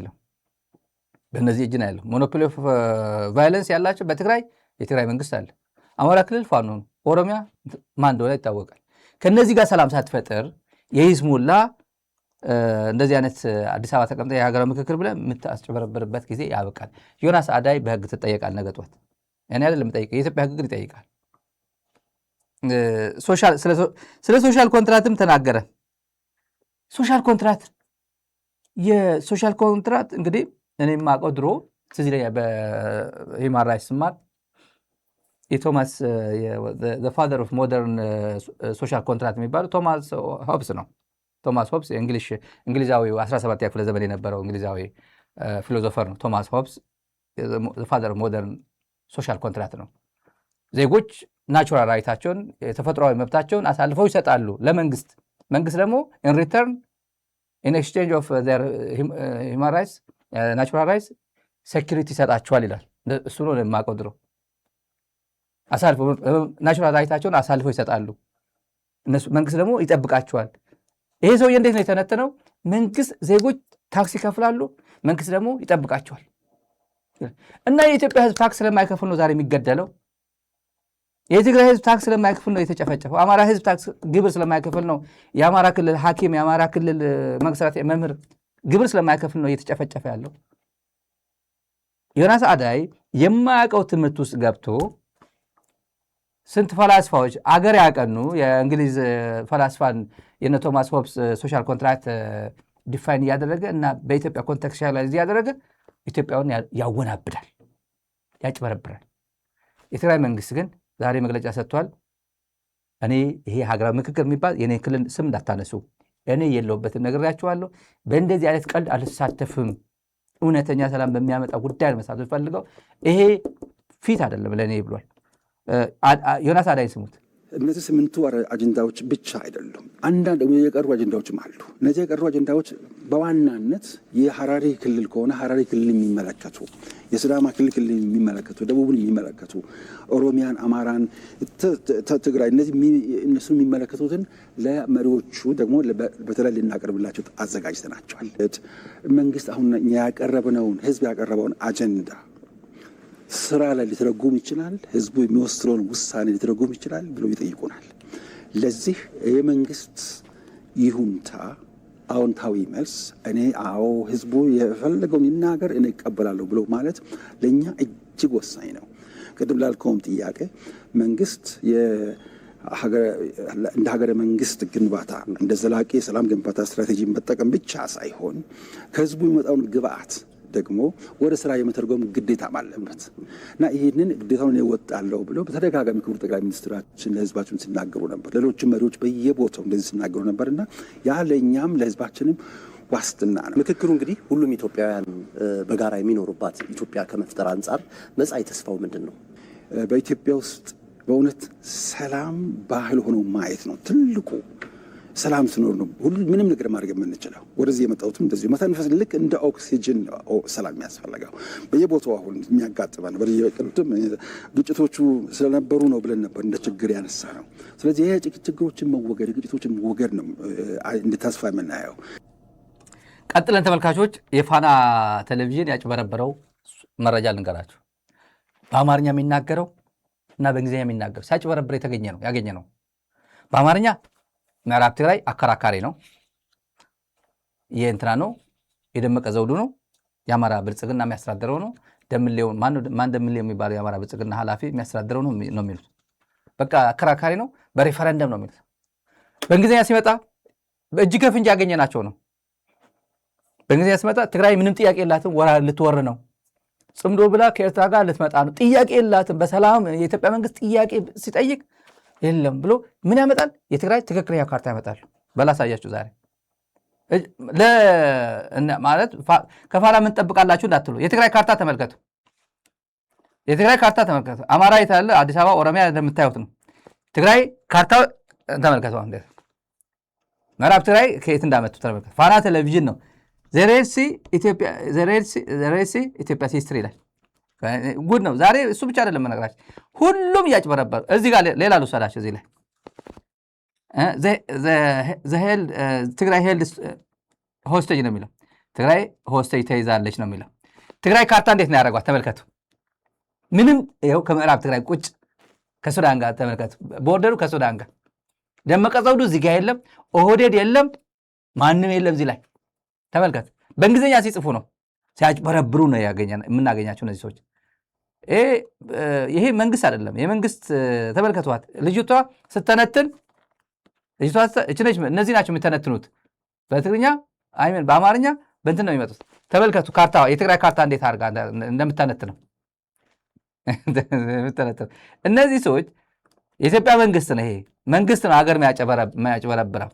ያለው። ሞኖፖሊ ኦፍ ቫዮለንስ ያላቸው በትግራይ የትግራይ መንግስት አለ። አማራ ክልል ፋኖ ነው። ኦሮሚያ ማን እንደሆነ ይታወቃል። ከነዚህ ጋር ሰላም ሳትፈጥር የይስሙላ እንደዚህ አይነት አዲስ አበባ ተቀምጠ የሀገራዊ ምክክር ብለህ የምታስጨበረብርበት ጊዜ ያበቃል። ዮናስ አዳይ በህግ ትጠየቃል ነገ ጠዋት። እኔ አይደለም የምጠይቀው፣ የኢትዮጵያ ህግ ግን ይጠይቃል። ስለ ሶሻል ኮንትራትም ተናገረ። የሶሻል ኮንትራት እንግዲህ እኔ የማውቀው ድሮ ስለዚህ ላይ በሂውማን ራይትስ ስማር የቶማስ ፋዘር ኦፍ ሞደርን ሶሻል ኮንትራት የሚባለው ቶማስ ሆብስ ነው። ቶማስ ሆብስ እንግሊዛዊ 17ኛ ክፍለ ዘመን የነበረው እንግሊዛዊ ፊሎዞፈር ነው። ቶማስ ሆብስ ፋዘር ኦፍ ሞደርን ሶሻል ኮንትራት ነው። ዜጎች ናቹራል ራይታቸውን የተፈጥሯዊ መብታቸውን አሳልፈው ይሰጣሉ ለመንግስት። መንግስት ደግሞ ኢን ሪተርን ኢን ኤክስቼንጅ ኦፍ ዜር ሂውማን ራይትስ ናቹራል ራይትስ ሴኪሪቲ ይሰጣቸዋል ይላል። እሱ ነው የማውቀው ድሮ። ናቹራል ራይታቸውን አሳልፈው ይሰጣሉ እነሱ፣ መንግስት ደግሞ ይጠብቃቸዋል። ይሄ ሰውዬ እንዴት ነው የተነተነው? መንግስት ዜጎች ታክስ ይከፍላሉ፣ መንግስት ደግሞ ይጠብቃቸዋል። እና የኢትዮጵያ ህዝብ ታክስ ስለማይከፍል ነው ዛሬ የሚገደለው። የትግራይ ህዝብ ታክስ ስለማይከፍል ነው የተጨፈጨፈው። አማራ ህዝብ ታክስ ግብር ስለማይከፍል ነው የአማራ ክልል ሐኪም የአማራ ክልል መንግስት መምህር ግብር ስለማይከፍል ነው እየተጨፈጨፈ ያለው። ዮናስ አዳይ የማያውቀው ትምህርት ውስጥ ገብቶ ስንት ፈላስፋዎች አገር ያቀኑ የእንግሊዝ ፈላስፋን የነ ቶማስ ሆብስ ሶሻል ኮንትራክት ዲፋይን እያደረገ እና በኢትዮጵያ ኮንቴክስቹዋላይዝ እያደረገ ኢትዮጵያውን ያወናብዳል፣ ያጭበረብራል። የትግራይ መንግስት ግን ዛሬ መግለጫ ሰጥቷል። እኔ ይሄ ሀገራዊ ምክክር የሚባል የኔ ክልል ስም እንዳታነሱ፣ እኔ የለሁበትም ነግሬያቸዋለሁ። በእንደዚህ አይነት ቀልድ አልሳተፍም። እውነተኛ ሰላም በሚያመጣ ጉዳይ መሳተፍ ፈልገው ይሄ ፊት አይደለም ለእኔ ብሏል። ዮናስ አዳይ ስሙት። እነዚህ 8ቱ አጀንዳዎች ብቻ አይደሉም። አንዳንድ የቀሩ አጀንዳዎችም አሉ። እነዚህ የቀሩ አጀንዳዎች በዋናነት የሐራሪ ክልል ከሆነ ሐራሪ ክልል የሚመለከቱ፣ የሲዳማ ክልል የሚመለከቱ፣ ደቡብን የሚመለከቱ፣ ኦሮሚያን፣ አማራን፣ ትግራይ እነሱ የሚመለከቱትን ለመሪዎቹ ደግሞ በተለይ ልናቀርብላቸው አዘጋጅተናቸዋል። መንግስት አሁን ያቀረብነውን ህዝብ ያቀረበውን አጀንዳ ስራ ላይ ሊተረጉም ይችላል፣ ህዝቡ የሚወስነውን ውሳኔ ሊተረጉም ይችላል ብለው ይጠይቁናል። ለዚህ የመንግስት ይሁንታ አዎንታዊ መልስ እኔ አዎ ህዝቡ የፈለገውን ይናገር እኔ እቀበላለሁ ብሎ ማለት ለእኛ እጅግ ወሳኝ ነው። ቅድም ላልከውም ጥያቄ መንግስት እንደ ሀገረ መንግስት ግንባታ እንደ ዘላቂ የሰላም ግንባታ ስትራቴጂ መጠቀም ብቻ ሳይሆን ከህዝቡ የሚመጣውን ግብአት ደግሞ ወደ ስራ የመተርጎም ግዴታም አለበት እና ይህንን ግዴታውን እወጣለሁ ብለው በተደጋጋሚ ክቡር ጠቅላይ ሚኒስትራችን ለህዝባችን ሲናገሩ ነበር። ሌሎችም መሪዎች በየቦታው እንደዚህ ሲናገሩ ነበርና ያ ለእኛም ለህዝባችንም ዋስትና ነው። ምክክሩ እንግዲህ ሁሉም ኢትዮጵያውያን በጋራ የሚኖሩባት ኢትዮጵያ ከመፍጠር አንጻር መጻኢ ተስፋው ምንድን ነው? በኢትዮጵያ ውስጥ በእውነት ሰላም ባህል ሆኖ ማየት ነው ትልቁ። ሰላም ሲኖር ነው ምንም ነገር ማድረግ የምንችለው። ወደዚህ የመጣሁትም እንደዚሁ መተንፈስ ልክ እንደ ኦክሲጅን ሰላም የሚያስፈልገው በየቦታው አሁን የሚያጋጥመን ቅድም ግጭቶቹ ስለነበሩ ነው ብለን ነበር እንደ ችግር ያነሳ ነው። ስለዚህ ይህ ችግሮችን መወገድ ግጭቶችን መወገድ ነው እንደ ተስፋ የምናየው። ቀጥለን ተመልካቾች የፋና ቴሌቪዥን ያጭበረበረው መረጃ ልንገራችሁ። በአማርኛ የሚናገረው እና በእንግሊዝኛ የሚናገረው ሲያጭበረብር ያገኘ ነው። በአማርኛ ምዕራብ ትግራይ አከራካሪ ነው፣ የእንትና ነው፣ የደመቀ ዘውዱ ነው፣ የአማራ ብልጽግና የሚያስተዳድረው ነው፣ ማን ደምሌው የሚባለው የአማራ ብልጽግና ኃላፊ የሚያስተዳድረው ነው የሚሉት። በቃ አከራካሪ ነው፣ በሬፈረንደም ነው የሚሉት። በእንግሊዝኛ ሲመጣ እጅ ከፍንጅ ያገኘናቸው ነው። በእንግሊዝኛ ሲመጣ ትግራይ ምንም ጥያቄ የላትም፣ ልትወር ነው፣ ጽምዶ ብላ ከኤርትራ ጋር ልትመጣ ነው፣ ጥያቄ የላትም። በሰላም የኢትዮጵያ መንግስት ጥያቄ ሲጠይቅ የለም ብሎ ምን ያመጣል? የትግራይ ትክክለኛ ካርታ ያመጣል። በላሳያችሁ ዛሬ ማለት ከፋና ምን ጠብቃላችሁ እንዳትሉ፣ የትግራይ ካርታ ተመልከቱ። የትግራይ ካርታ ተመልከቱ። አማራ የታለ? አዲስ አበባ፣ ኦሮሚያ እንደምታዩት ነው። ትግራይ ካርታ ተመልከቱ። ምዕራብ ትግራይ ከየት እንዳመጡ ተመልከቱ። ፋና ቴሌቪዥን ነው። ዘሬሲ ኢትዮጵያ ሂስትሪ ላይ ጉድ ነው። ዛሬ እሱ ብቻ አይደለም መነግራችሁ፣ ሁሉም እያጭበረበሩ። እዚህ ጋር ሌላ ልውሰዳችሁ። እዚህ ላይ ትግራይ ሄልድ ሆስቴጅ ነው የሚለው። ትግራይ ሆስቴጅ ተይዛለች ነው የሚለው። ትግራይ ካርታ እንዴት ነው ያደረጓት? ተመልከቱ። ምንም ይኸው ከምዕራብ ትግራይ ቁጭ ከሱዳን ጋር ተመልከቱ። ቦርደሩ ከሱዳን ጋር። ደመቀ ዘውዱ እዚህ ጋር የለም፣ ኦህዴድ የለም፣ ማንም የለም እዚህ ላይ ተመልከቱ። በእንግሊዝኛ ሲጽፉ ነው፣ ሲያጭበረብሩ ነው የምናገኛቸው እነዚህ ሰዎች። ይሄ መንግስት አይደለም። የመንግስት ተመልከቷት። ልጅቷ ስተነትን እነዚህ ናቸው የሚተነትኑት። በትግርኛ አይሜን በአማርኛ በእንትን ነው የሚመጡት። ተመልከቱ ካርታ፣ የትግራይ ካርታ እንዴት አድርጋ እንደምታነት ነው እነዚህ ሰዎች። የኢትዮጵያ መንግስት ነው፣ ይሄ መንግስት ነው ሀገር የሚያጭበረብረው።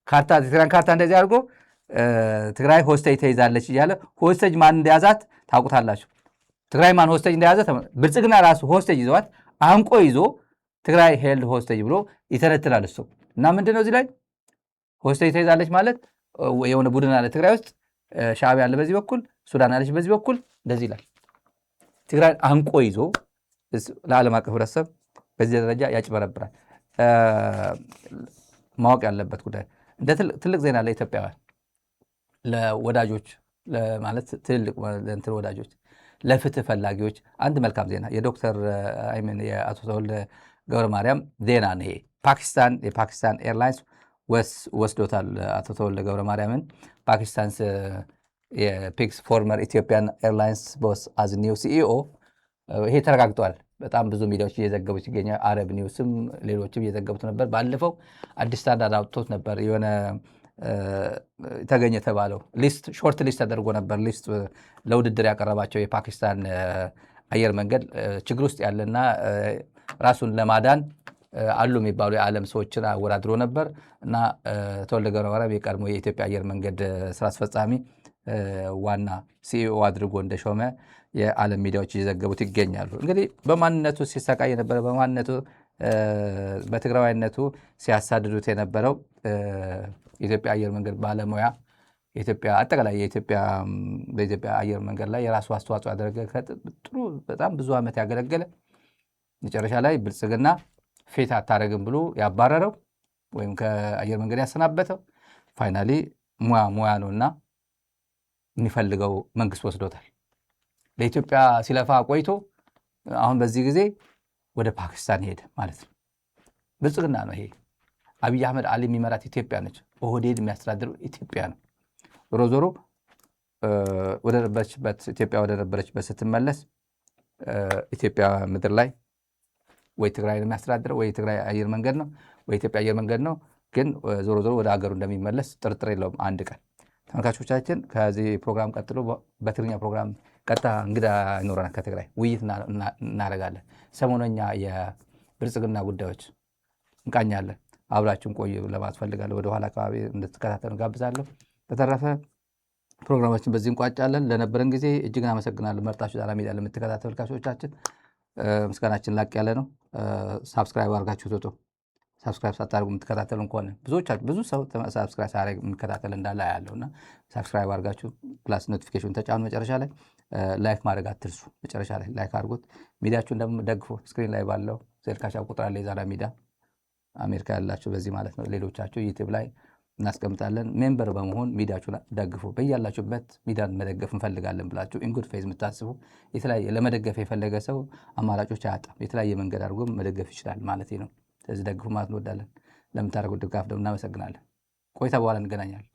ካርታ የትግራይ ካርታ እንደዚህ አድርጎ ትግራይ ሆስቴጅ ተይዛለች እያለ ሆስቴጅ ማን እንደያዛት ታውቁታላችሁ። ትግራይ ማን ሆስቴጅ እንደያዘ ብልጽግና ራሱ ሆስቴጅ ይዘዋት አንቆ ይዞ ትግራይ ሄልድ ሆስቴጅ ብሎ ይተነትናል እሱ። እና ምንድነው እዚህ ላይ ሆስቴጅ ተይዛለች ማለት የሆነ ቡድን አለ ትግራይ ውስጥ፣ ሻዕቢያ አለ በዚህ በኩል፣ ሱዳን አለች በዚህ በኩል፣ እንደዚህ ይላል። ትግራይ አንቆ ይዞ ለዓለም አቀፍ ህብረተሰብ በዚህ ደረጃ ያጭበረብራል። ማወቅ ያለበት ጉዳይ እንደ ትልቅ ዜና ለኢትዮጵያውያን፣ ለወዳጆች ማለት ትልልቅ እንትን ወዳጆች፣ ለፍትህ ፈላጊዎች አንድ መልካም ዜና የዶክተር የአቶ ተወልደ ገብረ ማርያም ዜና ነው ይሄ። የፓኪስታን ኤርላይንስ ወስዶታል አቶ ተወልደ ገብረ ማርያምን። ፓኪስታንስ የፒክስ ፎርመር ኢትዮጵያን ኤርላይንስ ቦስ አዝ ኒው ሲኢኦ። ይሄ ተረጋግጧል። በጣም ብዙ ሚዲያዎች እየዘገቡት ይገኛል። አረብ ኒውስም ሌሎችም እየዘገቡት ነበር። ባለፈው አዲስ ስታንዳርድ አውጥቶት ነበር። የሆነ ተገኘ የተባለው ሊስት ሾርት ሊስት ተደርጎ ነበር። ሊስት ለውድድር ያቀረባቸው የፓኪስታን አየር መንገድ ችግር ውስጥ ያለና ራሱን ለማዳን አሉ የሚባሉ የዓለም ሰዎችን አወዳድሮ ነበር እና ተወልደ ገብረ ማርያም የቀድሞ የኢትዮጵያ አየር መንገድ ስራ አስፈጻሚ ዋና ሲኢኦ አድርጎ እንደሾመ የዓለም ሚዲያዎች እየዘገቡት ይገኛሉ። እንግዲህ በማንነቱ ሲሰቃይ የነበረ በማንነቱ በትግራዋይነቱ ሲያሳድዱት የነበረው የኢትዮጵያ አየር መንገድ ባለሙያ የኢትዮጵያ አጠቃላይ በኢትዮጵያ አየር መንገድ ላይ የራሱ አስተዋጽኦ ያደረገ ጥሩ በጣም ብዙ ዓመት ያገለገለ መጨረሻ ላይ ብልጽግና ፌት አታደርግም ብሎ ያባረረው ወይም ከአየር መንገድ ያሰናበተው ፋይናሊ ሙያ ነውና የሚፈልገው መንግስት ወስዶታል። ለኢትዮጵያ ሲለፋ ቆይቶ አሁን በዚህ ጊዜ ወደ ፓኪስታን ሄደ ማለት ነው። ብልጽግና ነው ይሄ። አብይ አህመድ አሊ የሚመራት ኢትዮጵያ ነች። ኦህዴድ የሚያስተዳድረው ኢትዮጵያ ነው። ዞሮ ዞሮ ኢትዮጵያ ወደ ነበረችበት ስትመለስ ኢትዮጵያ ምድር ላይ ወይ ትግራይ የሚያስተዳድረው ወይ ትግራይ አየር መንገድ ነው ወይ ኢትዮጵያ አየር መንገድ ነው። ግን ዞሮ ዞሮ ወደ ሀገሩ እንደሚመለስ ጥርጥር የለውም አንድ ቀን። ተመልካቾቻችን ከዚህ ፕሮግራም ቀጥሎ በትግርኛ ፕሮግራም ቀጥታ እንግዳ ይኖረናል። ከትግራይ ውይይት እናደርጋለን። ሰሞነኛ የብልጽግና ጉዳዮች እንቃኛለን። አብራችሁን ቆዩ ለማለት ፈልጋለሁ። ወደኋላ አካባቢ እንድትከታተሉ ጋብዛለሁ። በተረፈ ፕሮግራማችን በዚህ እንቋጫለን። ለነበረን ጊዜ እጅግ አመሰግናለሁ። መርጣችሁ ዛራ ሚዲያ ለምትከታተሉ ተመልካቾቻችን ምስጋናችን ላቅ ያለ ነው። ሳብስክራይብ አድርጋችሁ ትወጡ። ሳብስክራይብ ሳታደርጉ የምትከታተሉን ከሆነ ብዙ ሰው ሳብስክራይብ ሳያደርግ የሚከታተል እንዳለ ያለውና ሳብስክራይብ አድርጋችሁ ፕላስ ኖቲፊኬሽን ተጫኑ። መጨረሻ ላይ ላይክ ማድረግ አትርሱ። መጨረሻ ላይ ላይክ አድርጉት። ሚዲያችሁን ደግሞ ደግፉ። ስክሪን ላይ ባለው ሴልካሻ ቁጥር አለ የዛራ ሚዲያ አሜሪካ ያላችሁ በዚህ ማለት ነው። ሌሎቻችሁ ዩቲዩብ ላይ እናስቀምጣለን። ሜምበር በመሆን ሚዲያችሁን ደግፉ። በያላችሁበት ሚዲያን መደገፍ እንፈልጋለን ብላችሁ ኢንጉድ ፌዝ የምታስቡ የተለያየ ለመደገፍ የፈለገ ሰው አማራጮች አያጣም። የተለያየ መንገድ አድርጎ መደገፍ ይችላል ማለት ነው። ስለዚህ ደግፉ ማለት እንወዳለን። ለምታደርጉት ድጋፍ ደግሞ እናመሰግናለን። ቆይታ በኋላ እንገናኛለን።